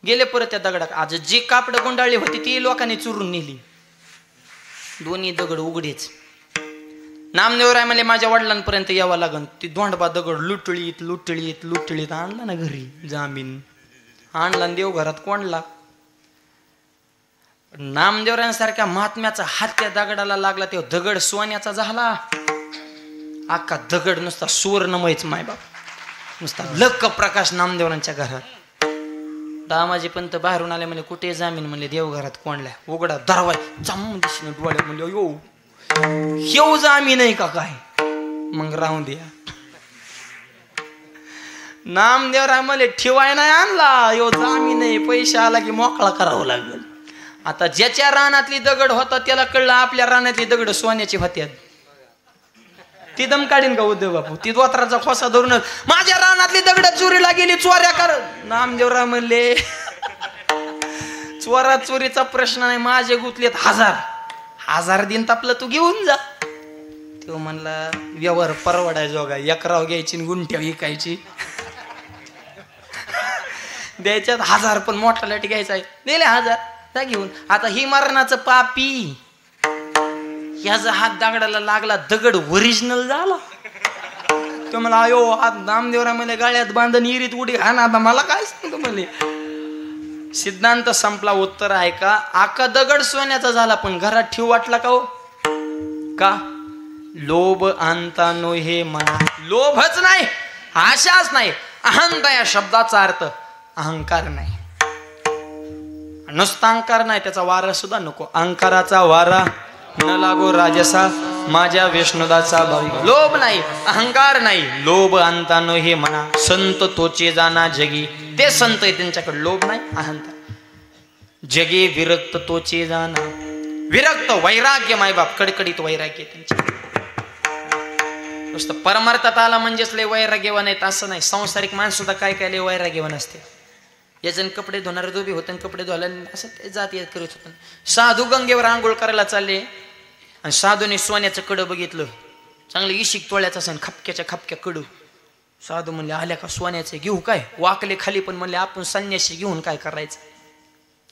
Speaker 1: गेले परत त्या दगडात. आज जी कापड गुंडाळली होती ती लोकांनी चुरून नेली. दोन्ही दगड उघडेच. नामदेवराय म्हणले माझ्या वडिलांपर्यंत यावं लागन. ती दोंडबा दगड लुटळीत लुटळीत लुटळीत आणला ना घरी. जामीन आणला देवघरात कोंडला. नामदेवरायांसारख्या महात्म्याचा हात त्या दगडाला लागला, तेव्हा दगड सोन्याचा झाला. अख्खा दगड नुसता सुवर्णमयच मायबाप, नुसता लक्क प्रकाश नामदेवरांच्या घरात. दामाजी पंत बाहेरून आले म्हणले कुठे जामीन, म्हणले देवघरात कोंडल्या. उघडा दरवाज जम दिसणं डोळ्या. म्हणले यो येऊ जामीन आहे का काय, मग राहून द्या. नामदेवराय मला ठेवाय नाही आणला, यो जामीन नाही, पैसे आला की मोकळा करावं लागेल. आता ज्याच्या रानातली दगड होता त्याला कळलं आपल्या रानातली दगड सोन्याची होत्यात. ती दम काढीन का उद्धव बापू? ती दोतराचा खोसा धरूनच माझ्या रानातली दगड चोरीला गेली, चोऱ्या कर. नामदेवराय म्हणले चोरा चोरीचा प्रश्न नाही, माझे गुतलेत 1000 दिन तापलं तू घेऊन जा. तो म्हणला व्यवहार परवडाय जोगा, एकराव घ्यायची गुंठ्या विकायची, द्यायच्यात 1000 पण मोठा लाट घ्यायचा आहे. दिले 1000 जा घेऊन. आता ही मरणाचं पापी, याचा हात दगडाला लागला, दगड ओरिजिनल झाला. तो मला आयो हात नामदेवरा मला गाळ्यात बांधून इरीत उडी हा ना. आता मला काय सांगतो म्हणे, सिद्धांत संपला. उत्तर आहे का, आका दगड सोन्याचा झाला पण घरात ठेवू वाटला का? हो का? लोभ आणता नो हे मना. लोभच नाही, आशाच नाही, अहंता या शब्दाचा अर्थ अहंकार नाही. नुसता अहंकार नाही, त्याचा वारा सुद्धा नको. अहंकाराचा वारा न लागो राजसा, माझ्या विष्णुदाचा भाविक. लोभ नाही, अहंकार नाही. लोभ आणता नो हे मना, संत तोचे जाना जगी. ते संत आहे, त्यांच्याकडे लोभ नाही, अहंकार. जगे विरक्त तोचे जाना. विरक्त वैराग्य, मायबाप कडकडीत वैराग्य त्यांचे. नुसतं परमार्थात आला म्हणजेच लय वैराग्यवान आहेत असं नाही. सांसारिक माणूस सुद्धा काय काय लय वैराग्यवान असते. याजण कपडे धुणारे दोबी होते, कपडे धुवायला असं ते जात येत करत होतं. साधू गंगेवर आंघोळ करायला चालले आणि साधूने सोन्याचं कडं बघितलं, चांगलं इशिक तोळ्याचं असं, खपक्याच्या खपक्या कडू. साधू म्हणले आल्या का सोन्याचे, घेऊ काय? वाकले खाली, पण म्हणले आपण संन्याशी घेऊन काय करायचं?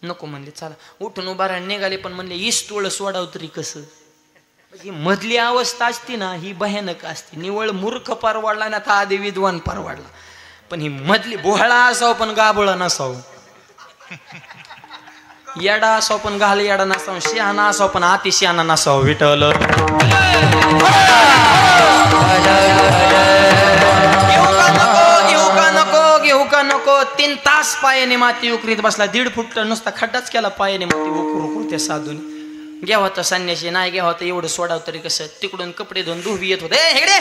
Speaker 1: नको म्हणले, चला. उठून उभा राहून निघाले, पण म्हणले 20 तोळ सोडाव तरी कसं? ही मधली अवस्था असती ना, ही भयानक असते. निवळ मूर्ख परवाडला ना, तर आधी विद्वान परवाडला. पण ही मधली बोहळा असाव पण गाबळा नसाव, येडा असाव पण घाल येडा नसाव, शहाणा असाव पण अति शहाणा नसाव. विठ्ठल घेऊ का नको. 3 तास पायाने माती उकरीत बसला. 1.5 फूट नुसता खड्डाच केला पायाने माती उकरू त्या साधूने. घ्या होता संन्याशी, नाही घ्या होता एवढं सोडाव तरी कसं. तिकडून कपडे धुवून धुवी येत होते. हेगडे,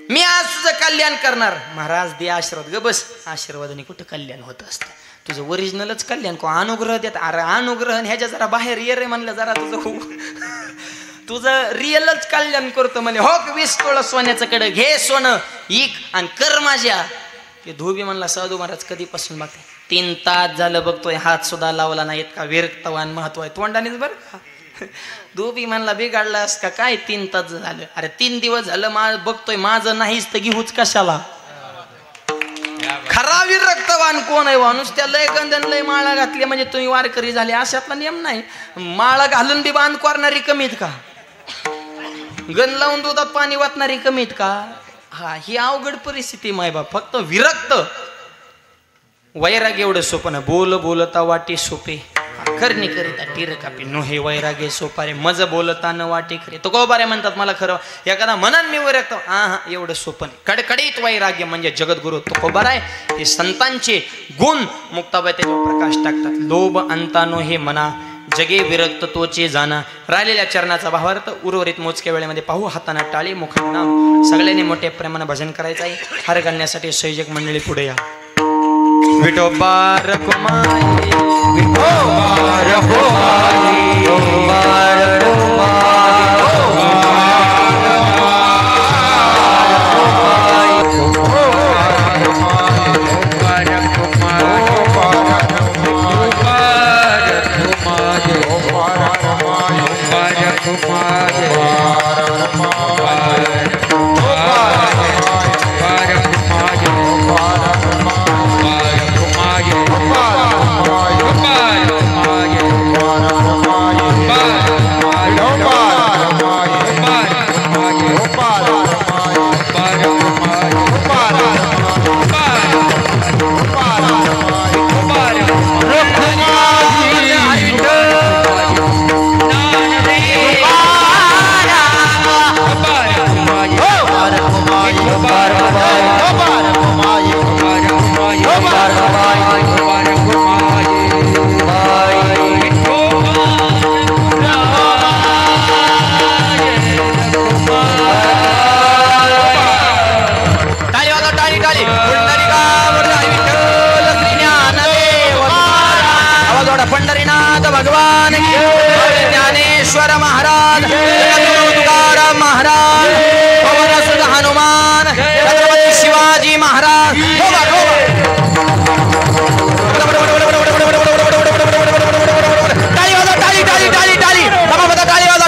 Speaker 1: मी आज तुझं कल्याण करणार. महाराज दे आशीर्वाद. ग बस, आशीर्वादाने कुठं कल्याण होत असतं? तुझं ओरिजिनलच कल्याण को अनुग्रह देत. अरे अनुग्रह ह्याच्या जरा बाहेर ये रे म्हणलं, जरा तुझं रिअलच कल्याण करतो म्हणे. हो 20 तोळ सोन्याचं कडं घे, सोनं इक आणि कर माझ्या. ते धोबी म्हणला साधू महाराज कधीपासून बघते? 3 तास झालं बघतोय, हात सुद्धा लावला नाहीत का? विरक्तवान महत्व आहे तोंडानेच बरं का. धोबी म्हणला बिघडलास का काय? 3 तास झालं. अरे 3 दिवस झालं बघतोय, माझं नाहीच तर घेऊच कशाला? खरा विरक्तवान कोण आहे? माणूस त्या लय गंधन लय माळा घातली म्हणजे तुम्ही वारकरी झाले अशातला नियम नाही. माळा घालून बी बांध करणारी कमीत का? गण लावून दुधात पाणी वाटणारी कमीत का? हा, ही अवघड परिस्थिती मायबाप. फक्त विरक्त वैराग्य एवढं सोपं. बोल बोलता वाटे सोपे, करणी करिता टीर कापी. नो हे वैराग्य सोपारे, मज बोलता न वाटे खरे. तो गोबारे म्हणतात मला खरं एखादा म्हणन मी वैराग्य, हा एवढं सोपं नाही. कडकडीत वैराग्य म्हणजे जगद्गुरु तो गोबार आहे. हे संतांचे गुण मुक्ताबाई त्याच्यावर प्रकाश टाकतात. लोभ अंता नो हे मना, जगे विरक्त तोचे जाना. राहिलेल्या चरणाचा भावार्थ उर्वरित मोजक्या वेळेमध्ये पाहू. हाताना टाळी, मुखात नाम. सगळ्यांनी मोठ्या प्रेमानं भजन करायचं आहे. हार घालण्यासाठी संयोजक मंडळी पुढे या. विठोबार कुमारी, विठोबार कुमारी, विठोबार ज्ञानेश्वर महाराज, जगद्गुरु तुकाराम महाराज, पवनसुत हनुमान, छत्रपती शिवाजी महाराज.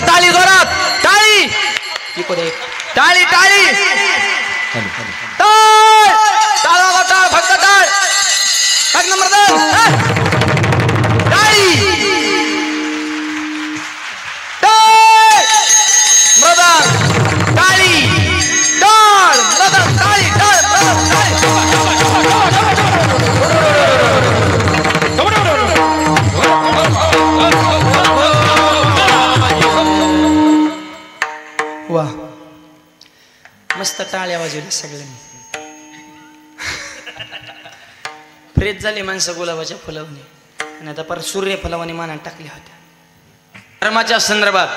Speaker 1: टाळी जोरात, टाळी टाळी टाळी टाळ फक्त टाळ एक नंबर टाळी मृदंग टाळी टाळ मृदंग टाळी टाळ वा मस्त टाळ्या वाजवल्या सगळ्यांनी. फ्रेश झाली माणसं गुलाबाच्या फुलावणी आणि आता परत सूर्यफुलावानी मानात टाकल्या होत्या. धर्माच्या संदर्भात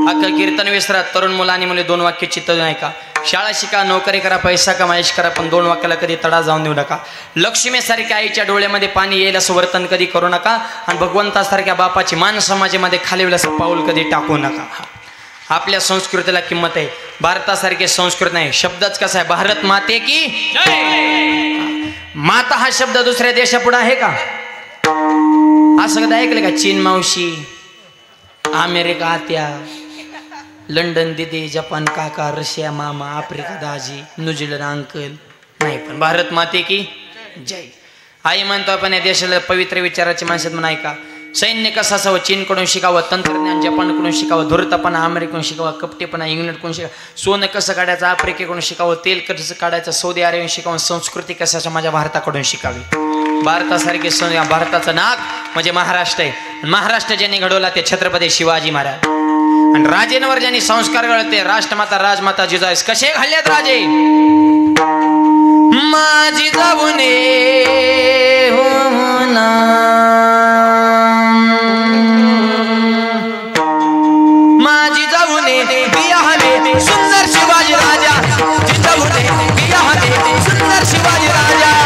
Speaker 1: अख्खं कीर्तन विसरा. तरुण मुलं आणि मुले 2 वाक्य चित्त ऐका. शाळा शिका, नोकरी करा, पैसा कमा, ऐश करा, पण 2 वाक्याला कधी तडा जाऊन देऊ नका. लक्ष्मीसारख्या आईच्या डोळ्यामध्ये पाणी येईल असं वर्तन कधी करू नका आणि भगवंतासारख्या बापाची मान समाजामध्ये खालील असं पाऊल कधी टाकू नका. आपल्या संस्कृतीला किंमत आहे. भारतासारखे संस्कृत नाही. शब्दच कसा आहे, भारत माते की माता हा शब्द दुसऱ्या देशापुढे आहे का? असं कधी ऐकलं का? चीन मावशी, अमेरिका आत्या, लंडन दिदी, जपान काका, रशिया मामा, आफ्रिका दाजी, न्यूझीलंड अंकल नाही. पण भारत माते की जय. आई म्हणतो आपण या देशाला पवित्र विचाराची माणसात म्हणून ऐका. सैन्य कसं असावं चीनकडून शिकावं, तंत्रज्ञान जपानकडून शिकावं, धूर्तपणा अमेरिकेकडून शिकावं, कपटेपणा इंग्लंडकडून शिकावं, सोनं कसं काढायचं आफ्रिकेकडून शिकावं, तेल कसं काढायचं सौदी अरेबियाकडून शिकावं, संस्कृती कशाच्या माझ्या भारताकडून शिकावी. भारतासारखे भारताचं नाक म्हणजे महाराष्ट्र आहे. महाराष्ट्र ज्यांनी घडवला ते छत्रपती शिवाजी महाराज. आणि राजेंवर ज्यांनी संस्कार घडवले राष्ट्रमाता राजमाता जिजाऊस. कसे घडलेत राजे? माझी जाऊने हो ना माझी जाऊने बिया हवे सुंदर शिवाजी राजा. जिजाऊने बिया हवे सुंदर शिवाजी राजा.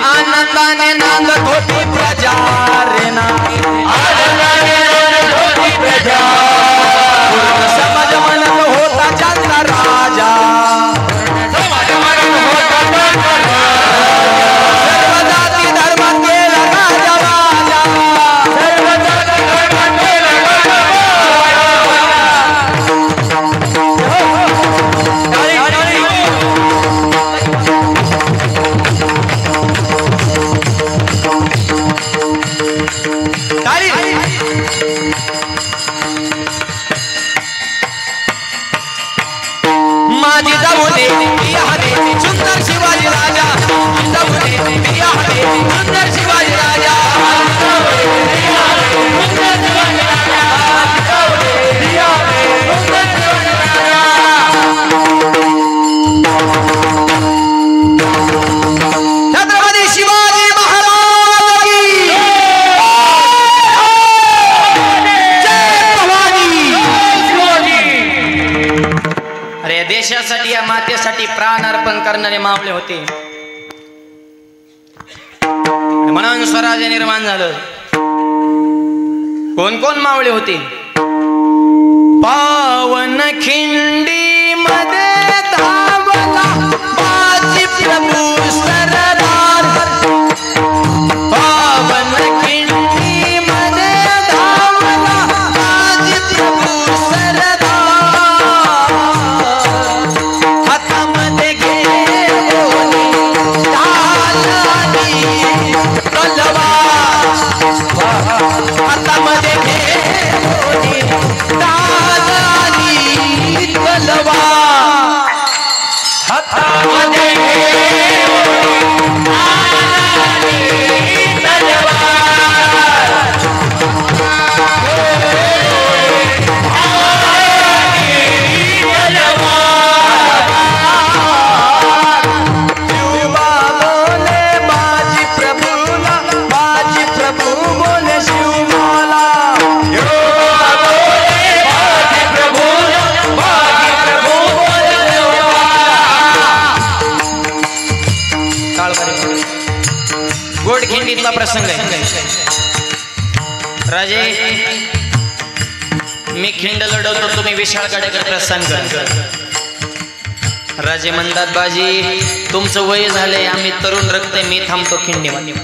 Speaker 1: आनंदाने नांद होती प्रजा रे ना, समाज म्हणत होता ज्यांचा राजा. सर्व जाती धर्म केला राजा राजा. माझी जाऊने बिया हवे सुंदर शिवाजी राजा. जाऊने बिया हवे सुंदर शिवाजी राजा. छत्रपती शिवाजी महाराज की जय भवानी. अरे देशासाठी या मातेसाठी प्राण अर्पण करणारे मावळे होते म्हणून स्वराज्य निर्माण झालं. कोण कोण मावळे होते? पावन खिंडी मध्ये धावला बाजी प्रभू सरदार. पावन खिंडी मध्ये धावला बाजी प्रभू सरदार. हातामध्ये घेऊन ढालानी तलवार. हातामध्ये घेऊन ढालानी तलवार. हातामध्ये काळबारी गोडखिंडीतला प्रसंग आहे. राजे मी खिंड लढवतो, तुम्ही विशाळ गडाकडे प्रस्थान करा. राजे म्हणतात बाजी तुमचं वय झालंय, आम्ही तरुण रक्त, मी थांबतो खिंडीमध्ये.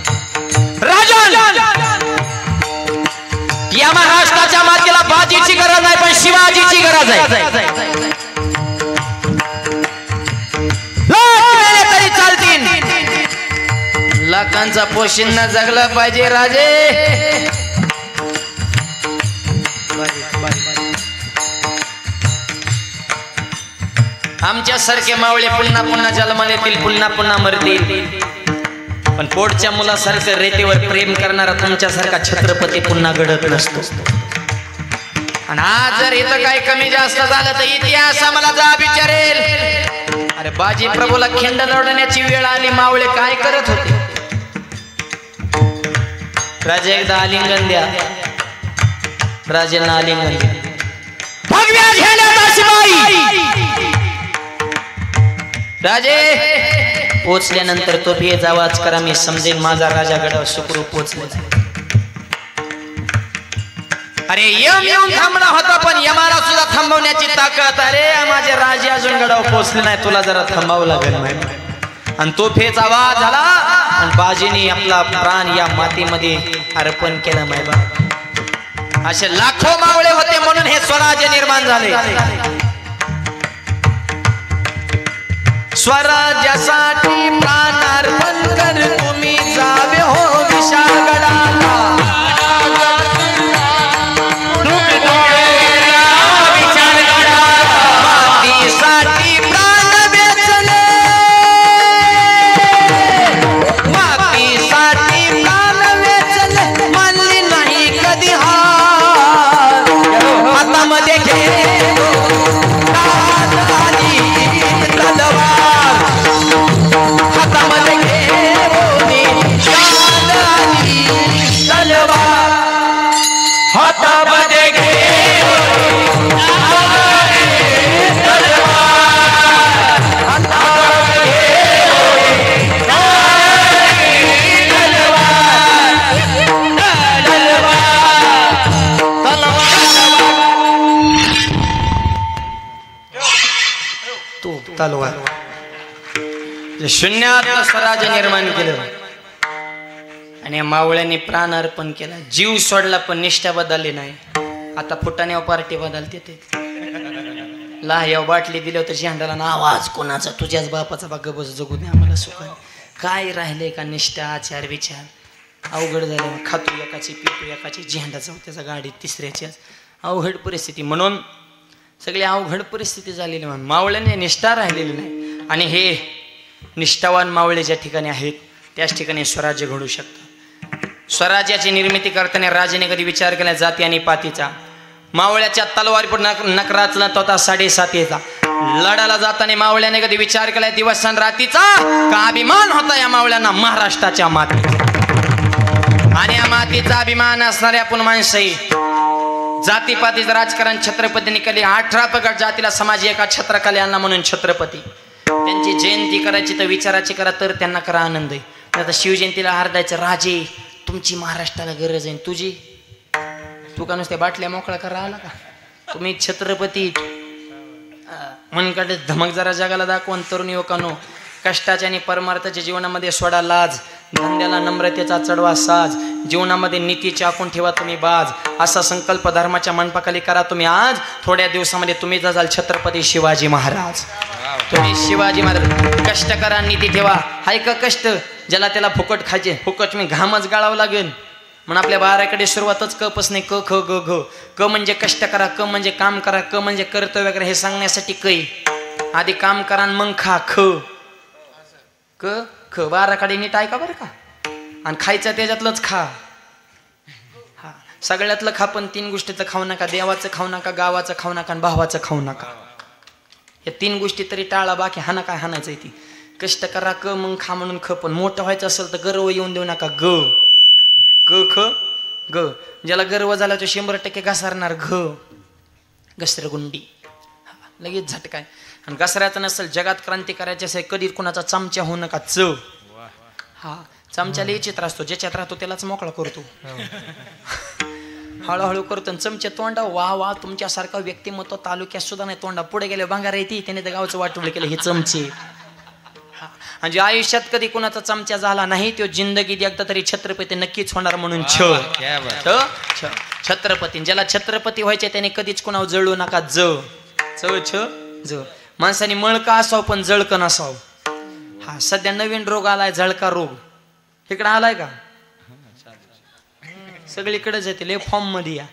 Speaker 1: या महाराष्ट्राच्या मातेला बाजीची गरज नाही, पण शिवाजीची गरज आहे. तरी चालतील, लाखांचा पोशिंदा जगला पाहिजे. राजे आमच्या सारखे मावळे पुन्हा पुन्हा जन्माला येतील, पुन्हा पुन्हा मरतील, पण पोटच्या मुलासारखं रेतीवर प्रेम करणारा तुमच्यासारखा छत्रपती पुन्हा घडत नसतो. आणि आज जर इथं काही कमी जास्त झालं तर इतिहास आम्हाला जा विचारेल. अरे बाजी प्रभूला खिंड लढवण्याची वेळ आली, मावळे काय करत होते. राजे एकदा आलिंगन द्या, राजेंना आलिंगन द्या. भगव्या झेंड्याचा शिपाई राजे पोचल्यानंतर तो भेज आवाज करा, मी समजेन माझा राजा गडावर सुखरूप पोचले. अरे यम येऊन थांबला होता, पण यमाला सुद्धा थांबवण्याची ताकद. अरे माझे राजे अजून गडावर पोचले नाही, तुला जरा थांबावं लागेल माहिती. आणि तो फेच आवाज झाला आणि बाजीने आपला प्राण या मातीमध्ये अर्पण केला माहिती. असे लाखो मावळे होते म्हणून हे स्वराज्य निर्माण झाले. स्वराज्यासाठी प्राणार्पण कर तुम्ही जावे हो विशाळ गडाला. मातीसाठी प्राण वेचले, मातीसाठी प्राण वेचले, मानली नाही कधी हार. हातामध्ये घे तलवार. शून्यात स्वराज्य निर्माण केलं आणि मावळ्यांनी प्राण अर्पण केला, जीव सोडला, पण निष्ठा बदलली नाही. आता फुटाने पार्टी बदलते ते लाह्याव बाटली दिली होती झेंडाला ना आवाज कोणाचा, तुझ्याच बापाचा बाग बस जगू दे आम्हाला सुख. काय राहिले का निष्ठा आचार विचार. अवघड झालं, खातो एकाची पितो एकाची, झेंडा चौथ्याचा गाडी तिसऱ्याची. अवघड परिस्थिती, म्हणून सगळी अवघड परिस्थिती झालेली म्हणून मावळ्याने निष्ठा राहिलेली नाही. आणि हे निष्ठावान मावळे ज्या ठिकाणी आहेत त्याच ठिकाणी स्वराज्य घडू शकतं. स्वराज्याची निर्मिती करताना राजाने कधी विचार केला जाती आणि पातीचा. मावळ्याच्या तलवारीपूर नकराचला तो होता 7.5 लढायला जाताना मावळ्याने कधी विचार केला दिवस आणि रातीचा, का अभिमान होता या मावळ्यांना महाराष्ट्राच्या मातीचा. आणि या मातीचा अभिमान असणारे आपण माणसं, जातीपातीचं राजकारण छत्रपतींनी केले. 18 प्रकार जातीला समाज एका छत्रखाली आणला म्हणून छत्रपती. त्यांची जयंती करायची तर विचाराची करा, तर त्यांना करा आनंद आहे. आता शिवजयंतीला हार्दायचं, राजे तुमची महाराष्ट्राला गरज आहे, तुझी तू का नुसत्या बाटल्या मोकळा करा आला का. तुम्ही छत्रपती मनकडे धमक जरा जगाला दाखवून. तरुण युवकांनो, कष्टाच्या आणि परमार्थाच्या जीवनामध्ये सोडा लाज, धंद्याला नम्रतेचा चढवा साज, जीवनामध्ये नीतीचे आखून ठेवा तुम्ही बाज. असा संकल्प धर्माच्या मंडपाखाली करा तुम्ही आज. थोड्या दिवसामध्ये तुम्ही जाल छत्रपती शिवाजी महाराज. तुम्ही शिवाजी महाराज. कष्ट करा, नीती ठेवा. हाय का कष्ट, ज्याला त्याला फुकट खायचे, फुकट मी घामच गाळावं लागेल म्हणून आपल्या बाराकडे सुरुवातच क पासून क ख ग घ. क म्हणजे कष्ट करा, क म्हणजे काम करा, क म्हणजे कर्तव्य करा. हे सांगण्यासाठी कै आधी काम करा मग खा. ख क ख बाराकडे नीट ऐका बरं का. आणि खायचं त्याच्यातलंच खा. हा सगळ्यातलं खा, पण 3 गोष्टीचं खाऊ नका. देवाचं खाऊ नका, गावाचं खाऊ नका आणि भावाचं खाऊ नका. या 3 गोष्टी तरी टाळा. बाकी हाना काय हाणायचं ती. कष्ट करा, क मग खा म्हणून ख. पण मोठं व्हायचं असेल तर गर्व येऊन देऊ नका. ग क ख ग. ज्याला गर्व झाला तो 100% घसारणार. घ घसरगुंडी, लगेच झटकाय. आणि घसरायचं नसेल, जगात क्रांती करायची असेल, कधी कुणाचा चमचा होऊ नका. च हा चमच्याला चित्र असतो, ज्याच्यात राहतो त्यालाच मोकळा करतो. हळूहळू करतो चमचे तोंडा. वा वा, तुमच्यासारखं व्यक्तिमत्व तालुक्यात सुद्धा नाही. तोंडा पुढे गेले भांगार येते, त्याने तर गावचं वाटवलं केलं हे चमचे. म्हणजे आयुष्यात कधी कोणाचा चमचा झाला नाही तो जिंदगीत एकदा तरी छत्रपती नक्कीच होणार म्हणून छत्रपती. ज्याला छत्रपती व्हायचे त्याने कधीच कोणावर जळू नका. ज माणसाने मळका असावं पण जळकं नसावं. हा सध्या नवीन रोग आलाय जळका रोग. इकडे आलाय का? सगळीकडेच येते. लय फॉर्म मध्ये या.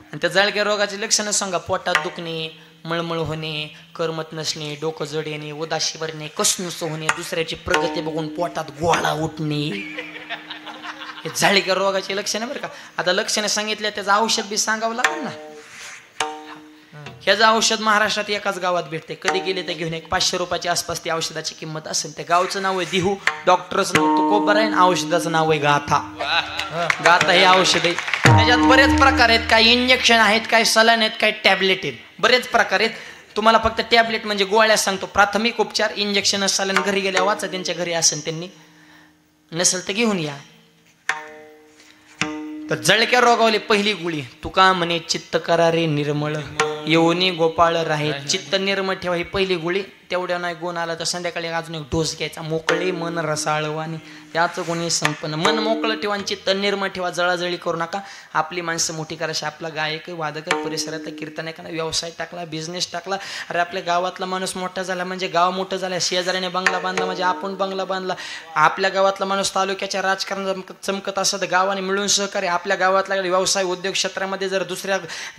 Speaker 1: आणि त्या जळक्या रोगाची लक्षणं सांगा. पोटात दुखणे, मळमळ होणे, करमत नसणे, डोकं जड येणे, उदाशी भरणे, कसनुस होणे, दुसऱ्याची प्रगती बघून पोटात गोळा उठणे, हे जळक्या रोगाची लक्षणं बरं का. आता लक्षणं सांगितल्या त्याचं औषध बी सांगावं लागेल ना. ह्याचं औषध महाराष्ट्रात एकाच गावात भेटते. कधी गेले तर घेऊन 500 रुपयाच्या आसपास ती औषधाची किंमत असेल. त्या गावचं नाव आहे दिहू. डॉक्टरचं नाव तुकोबर आहे. औषधाचं नाव आहे गाथा. गाथा हे औषध आहे. त्याच्यात बरेच प्रकार आहेत. काही इंजेक्शन आहेत, काही सलाईन आहेत, काही टॅबलेट आहेत. बरेच प्रकार आहेत. तुम्हाला फक्त टॅबलेट म्हणजे गोळ्या सांगतो. प्राथमिक उपचार, इंजेक्शन, सलाईन घरी गेल्या वाचा. त्यांच्या घरी असेल त्यांनी, नसेल तर घेऊन या. तर जळक्या रोगावली पहिली गुळी तुका म्हणे चित्त करा रे निर्मळ, येऊनी गोपाळ राहे. चित्त निर्मळ ठेवा ही पहिली गुळी. तेवढ्या नाही गुण आला तर संध्याकाळी अजून एक डोस घ्यायचा. मोकळे मन रसाळवानी याचं कोणी संपन्न. मन मोकळं ठेवा आणि चित्त निर्मळ ठेवा. जळाजळी करू नका. आपली माणसं मोठी करायची. आपला गायक आहे, वादक आहे, परिसरात कीर्तन आहे, व्यवसाय टाकला, बिझनेस टाकला. अरे आपल्या गावातला माणूस मोठा झाला म्हणजे गाव मोठं झालं. शेजाऱ्याने बंगला बांधला म्हणजे आपण बंगला बांधला. आपल्या गावातला माणूस तालुक्याच्या राजकारणात चमकत असत तर गावाने मिळून सहकार्य. आपल्या गावातला व्यवसाय उद्योग क्षेत्रामध्ये जर दुसऱ्या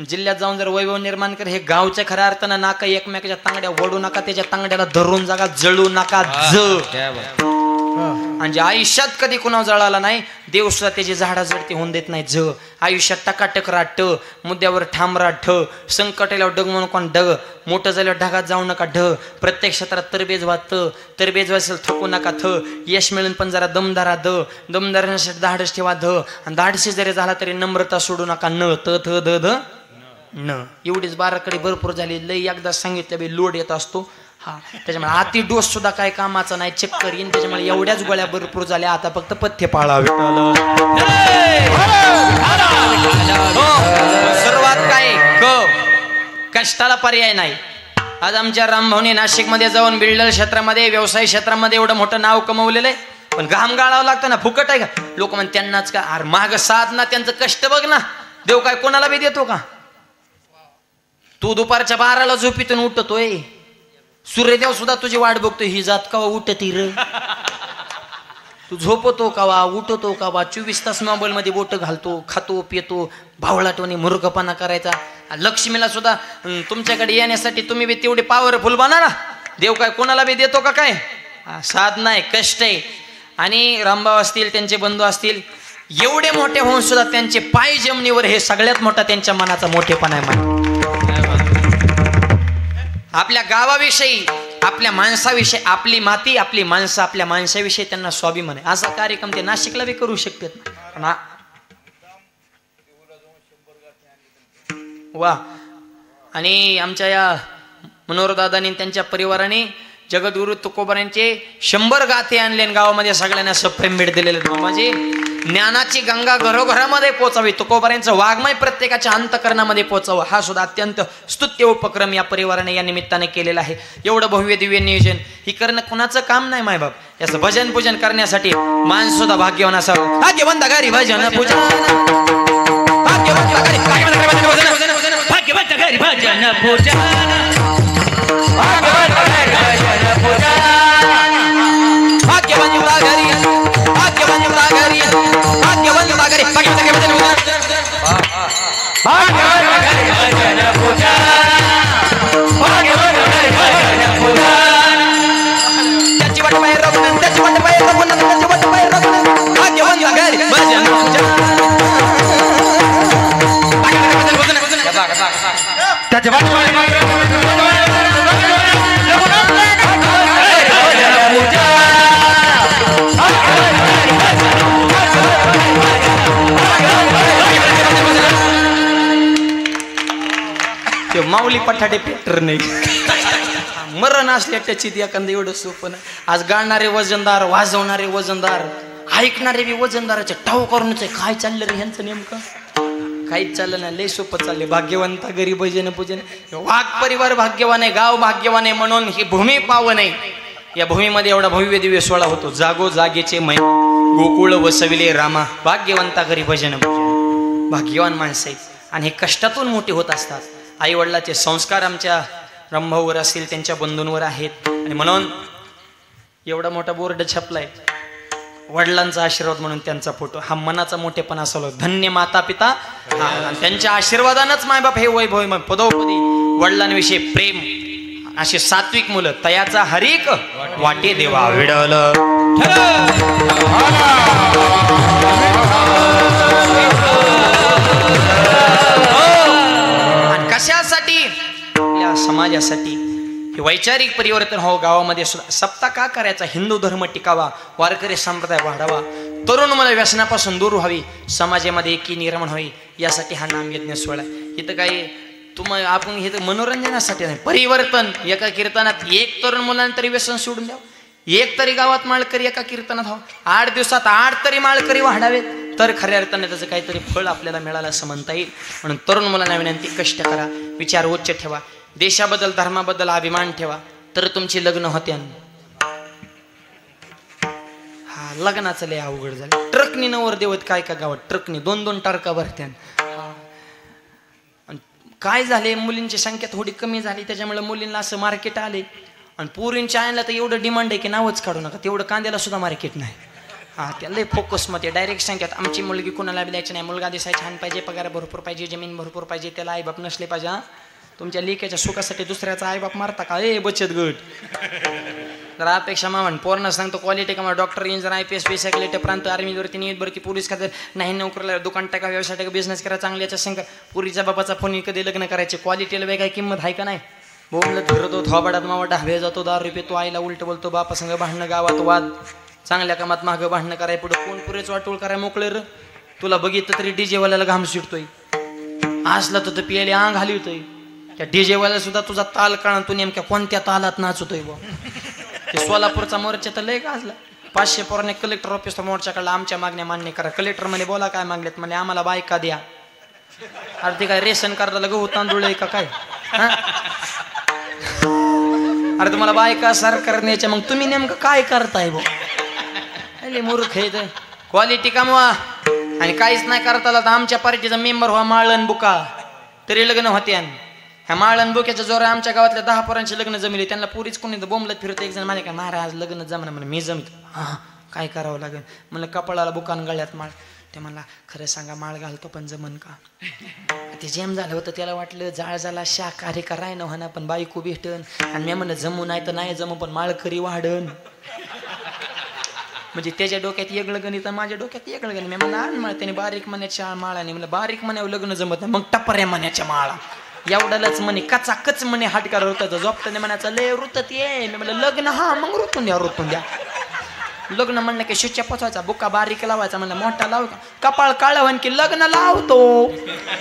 Speaker 1: जिल्ह्यात जाऊन जर वैभव निर्माण कर. हे गावच्या खऱ्या अर्थानं नाका एकमेकाच्या तांगड्या वडू नका. त्याच्या तांगड्याला धरून जागा जळू नका. म्हणजे आयुष्यात कधी कुणावर जळाला नाही. देव सुद्धा त्याची झाडाझडती होऊन देत नाही. आयुष्यात टकाटक राट, मुद्द्यावर ठाम राठ, संकट आल्यावर डग म्हणून कोण डग, मोठं झाल्यावर ढगात जाऊ नका ढ, प्रत्येक क्षेत्रात तरबेज वात, तरबेज वाचेल थकू नका थ, यश मिळून पण जरा दमदारा दमदारासाठी धाडस ठेवा ध, आणि धाडसी जरी झाला तरी नम्रता सोडू नका न त थ ध ध न. एवढीच बाराकडे भरपूर झाली. लई एकदा सांगितलं बी लोड येत असतो. हा त्याच्यामुळे अति डोस सुद्धा काय कामाचा नाही. चक्कर येईन. त्याच्यामुळे एवढ्याच गोळ्या भरपूर झाल्या. आता फक्त पथ्य पाळावे. सर्वात काय कष्टाला पर्याय नाही. आज आमच्या रामभाऊने नाशिकमध्ये जाऊन बिल्डर क्षेत्रामध्ये, व्यवसाय क्षेत्रामध्ये एवढं मोठं नाव कमवलेलं आहे. पण घाम गाळावं लागतं ना. फुकट आहे का? लोक म्हण त्यांनाच का अरे माग साधना त्यांचं कष्ट बघ ना. देव काय कोणाला बी देतो का? तू दुपारच्या 12ला झोपीतून उठतोय. सूर्यदेव सुद्धा तुझी वाट बघतोय. ही जात का उठती र? तू झोपतो कावा, उठतो कावा, 24 तास मोबाईल मध्ये बोट घालतो, खातो पितो, भावळाटवणी मूर्खपणा करायचा. लक्ष्मीला सुद्धा तुमच्याकडे येण्यासाठी तुम्ही बी तेवढे पॉवरफुल बना ना. देव काय कोणाला बी देतो का? काय साधना आहे, कष्ट आहे. आणि रामभाऊ असतील, त्यांचे बंधू असतील, एवढे मोठे होऊन सुद्धा त्यांचे पाय जमिनीवर, हे सगळ्यात मोठा त्यांच्या मनाचा मोठेपणा आहे. आपल्या गावाविषयी, आपल्या माणसाविषयी, आपली माती, आपली माणसं, आपल्या माणसाविषयी त्यांना स्वाभिमान आहे. असा कार्यक्रम ते नाशिकला बी करू शकतात ना. वा. आणि आमच्या या मनोहरदादांनी त्यांच्या परिवाराने जगद्गुरु तुकोबारांचे 100 गाथे आणले. गावामध्ये सगळ्यांना सप्रेम भेट दिलेले. म्हणजे ज्ञानाची गंगा घरोघरामध्ये पोचावी. तुकोबारांचं वाङ्मय प्रत्येकाच्या अंतकरणामध्ये पोचावं. हा सुद्धा अत्यंत स्तुत्य उपक्रम या परिवाराने या निमित्ताने केलेला आहे. एवढं भव्य दिव्य नियोजन ही करणं कुणाचं काम नाही मायबाप. याचं भजन पूजन करण्यासाठी माणूस सुद्धा भाग्यवान असावं. भाग्यवंत घरी भजन पूजन, भाग्यवंत घरी भजन पूजन, माऊली पठाडे पेटर नाही. मरण असल्या त्याची एखादं एवढं सोपं नाही. आज गाणारे वजनदार, वाजवणारे वजनदार, ऐकणारे बी वजनदाराचे टाव करूनच आहे. काय चाललं रे ह्यांचं नेमकं? काहीच चाललं नाही. लय सोपं चाललंय. भाग्यवंता घरी भजन पूजन. वाघ परिवार भाग्यवान आहे, गाव भाग्यवान आहे, म्हणून ही भूमी पावन आहे. या भूमीमध्ये एवढा भव्य दिव्य सोहळा होतो. जागो जागेचे मै गोकुळ वसविले रामा, भाग्यवंता घरी भजन पूजन. भाग्यवान माणसं आहेत आणि हे कष्टातून मोठे होत असतात. आई वडिलाचे संस्कार आमच्या रंभावर असतील, त्यांच्या बंधूंवर आहेत. आणि म्हणून एवढा मोठा बोर्ड छापलाय, वडिलांचा आशीर्वाद म्हणून त्यांचा फोटो. हा मनाचा मोठेपणा असावा. धन्य माता पिता, आणि त्यांच्या आशीर्वादानंच मायबाप हे वैभव पदोपदी. वडिलांविषयी प्रेम, असे सात्विक मुलं. तयाचा हरिक वाटे देवा विडल. आणि कशासाठी? या समाजासाठी. हे वैचारिक परिवर्तन हो. गावामध्ये सुद्धा सप्ताह का करायचा? हिंदू धर्म टिकावा, वारकरी संप्रदाय वाढावा, तरुण मुलं व्यसनापासून दूर व्हावी, समाजामध्ये एकी निर्माण व्हावी, यासाठी हा नामयज्ञ सोहळा. इथं काही आपण हे तर मनोरंजनासाठी नाही, परिवर्तन. एका कीर्तनात एक तरुण मुलांना तरी व्यसन सोडून द्यावं. एक तरी गावात माळकरी एका कीर्तनात हवं. 8 दिवसात 8 तरी माळकरी वाढावेत, तर खऱ्या अर्थाने त्याचं काहीतरी फळ आपल्याला मिळालं असं म्हणता येईल. म्हणून तरुण मुलांना विनंती, कष्ट करा, विचार उच्च ठेवा, देशाबद्दल धर्माबद्दल अभिमान ठेवा, तर तुमची लग्न होते. हा लग्नाचं लय अवघड झालं. ट्रकनी नवर देवत काय का गावात ट्रकनी 2-2 टारका भरत्यान. काय झाले, मुलींची संख्या थोडी कमी झाली, त्याच्यामुळे मुलींना असं मार्केट आले. आणि पोरींच्या आयला तर एवढं डिमांड आहे की नावच काढू नका. तेवढं कांद्याला सुद्धा मार्केट नाही. हा त्याला लय फोकसमध्ये डायरेक्ट सांगतात, आमची मुलगी कुणाला द्यायची नाही, मुलगा दिसाय छान पाहिजे, पगार भरपूर पाहिजे, जमीन भरपूर पाहिजे, त्याला आईबाप नसले पाहिजे. हा तुमच्या लेकीच्या सुखासाठी दुसऱ्याचा आईबाप मारता का? बचत गट. तर अपेक्षा मावण पोरणं सांगतो क्वालिटी का, डॉक्टर, इंजिनियर, IPS, PSI, प्रांत, आर्मीवरती, नियत भरती, पोलीस खात्यात नाही, नोकरीला, दुकान टाका, व्यवसाय टाका, बिझनेस करा, चांगली याच्या संघ. पुरीच्या बाबाचा फोन कधी लग्न करायचे, क्वालिटीला वेगळी किंमत आहे का नाही? बोमला धरतो, थोबाडात मावा हवे जातो, 10 रुपये तो, आईला उलट बोलतो, बापा संघ भांडणं, गावात वाद, चांगल्या कामात मागं भांडणं कराय, पुढे कोण पुरेच वाटोळ कराय मोकळे र. तुला बघितलं तरी DJ वाल्याला घाम सुटतोय, असला तर पियाले अंग हलवतोय. त्या DJ वाल्याला सुद्धा तुझा ताल कळा, तू नेमक्या कोणत्या तालात नाचतोय बा. ते सोलापूरचा मोर्चा तर लय गाजला. 500 पोरांनी कलेक्टर ऑफिसचा मोर्चा काढला, आमच्या मागण्या मान्य करा. कलेक्टर म्हणे बोला काय मागलेत? म्हणे आम्हाला बायका द्या. अरे ते काय रेशन कार्डाला गहू तांदूळ आहे का काय? अरे तुम्हाला बायका सरकार न्यायच्या, मग तुम्ही नेमकं काय करताय बो? अरे मूर्ख आहे. तर क्वालिटी कमवा आणि काहीच नाही करता आला तर आमच्या पार्टीचा मेंबर व्हा, माळण बुका, तरी लग्न होते. ह्या माळण बुक्याच्या जोर आमच्या गावातल्या 10 पोरांची लग्न जमली. त्यांना पुरीच कोणी बोंबलत फिरत. एक जण म्हणे काय महाराज लग्न जमणं म्हणे. मी जमतो. हां काय करावं लागेल? म्हणलं कपाळाला बुकान गळ्यात माळ. ते म्हणला खरं सांगा माळ घालतो पण जमन का? ते जेम झालं होतं, त्याला वाटलं जाळ झाला शाकाहारी कराय ना म्हणा, पण बायको भेटन. आणि मी म्हणलं जमू नाही तर नाही जमू, पण माळकरी वाढन. म्हणजे त्याच्या डोक्यात वेगळं गणित, माझ्या डोक्यात वेगळं गणित. मी म्हणलं आण माळ. त्याने बारीक मण्याच्या माळाने म्हणलं बारीक मण्यावर लग्न जमत नाही, मग टप्पऱ्या मण्याच्या माळा. एवढ्यालाच म्हणे कचाकच म्हणे हाटकार होतं. झोपताना म्हणायचं लय ऋतत ये. मी म्हणलं लग्न हा मग ऋतून द्या, ऋतून द्या. लग्न म्हणलं की शिच्या पोचवायचा, बुक्का बारीक लावायचा. म्हणलं मोठा लाव, कपाळ काळवण की लग्न लावतो.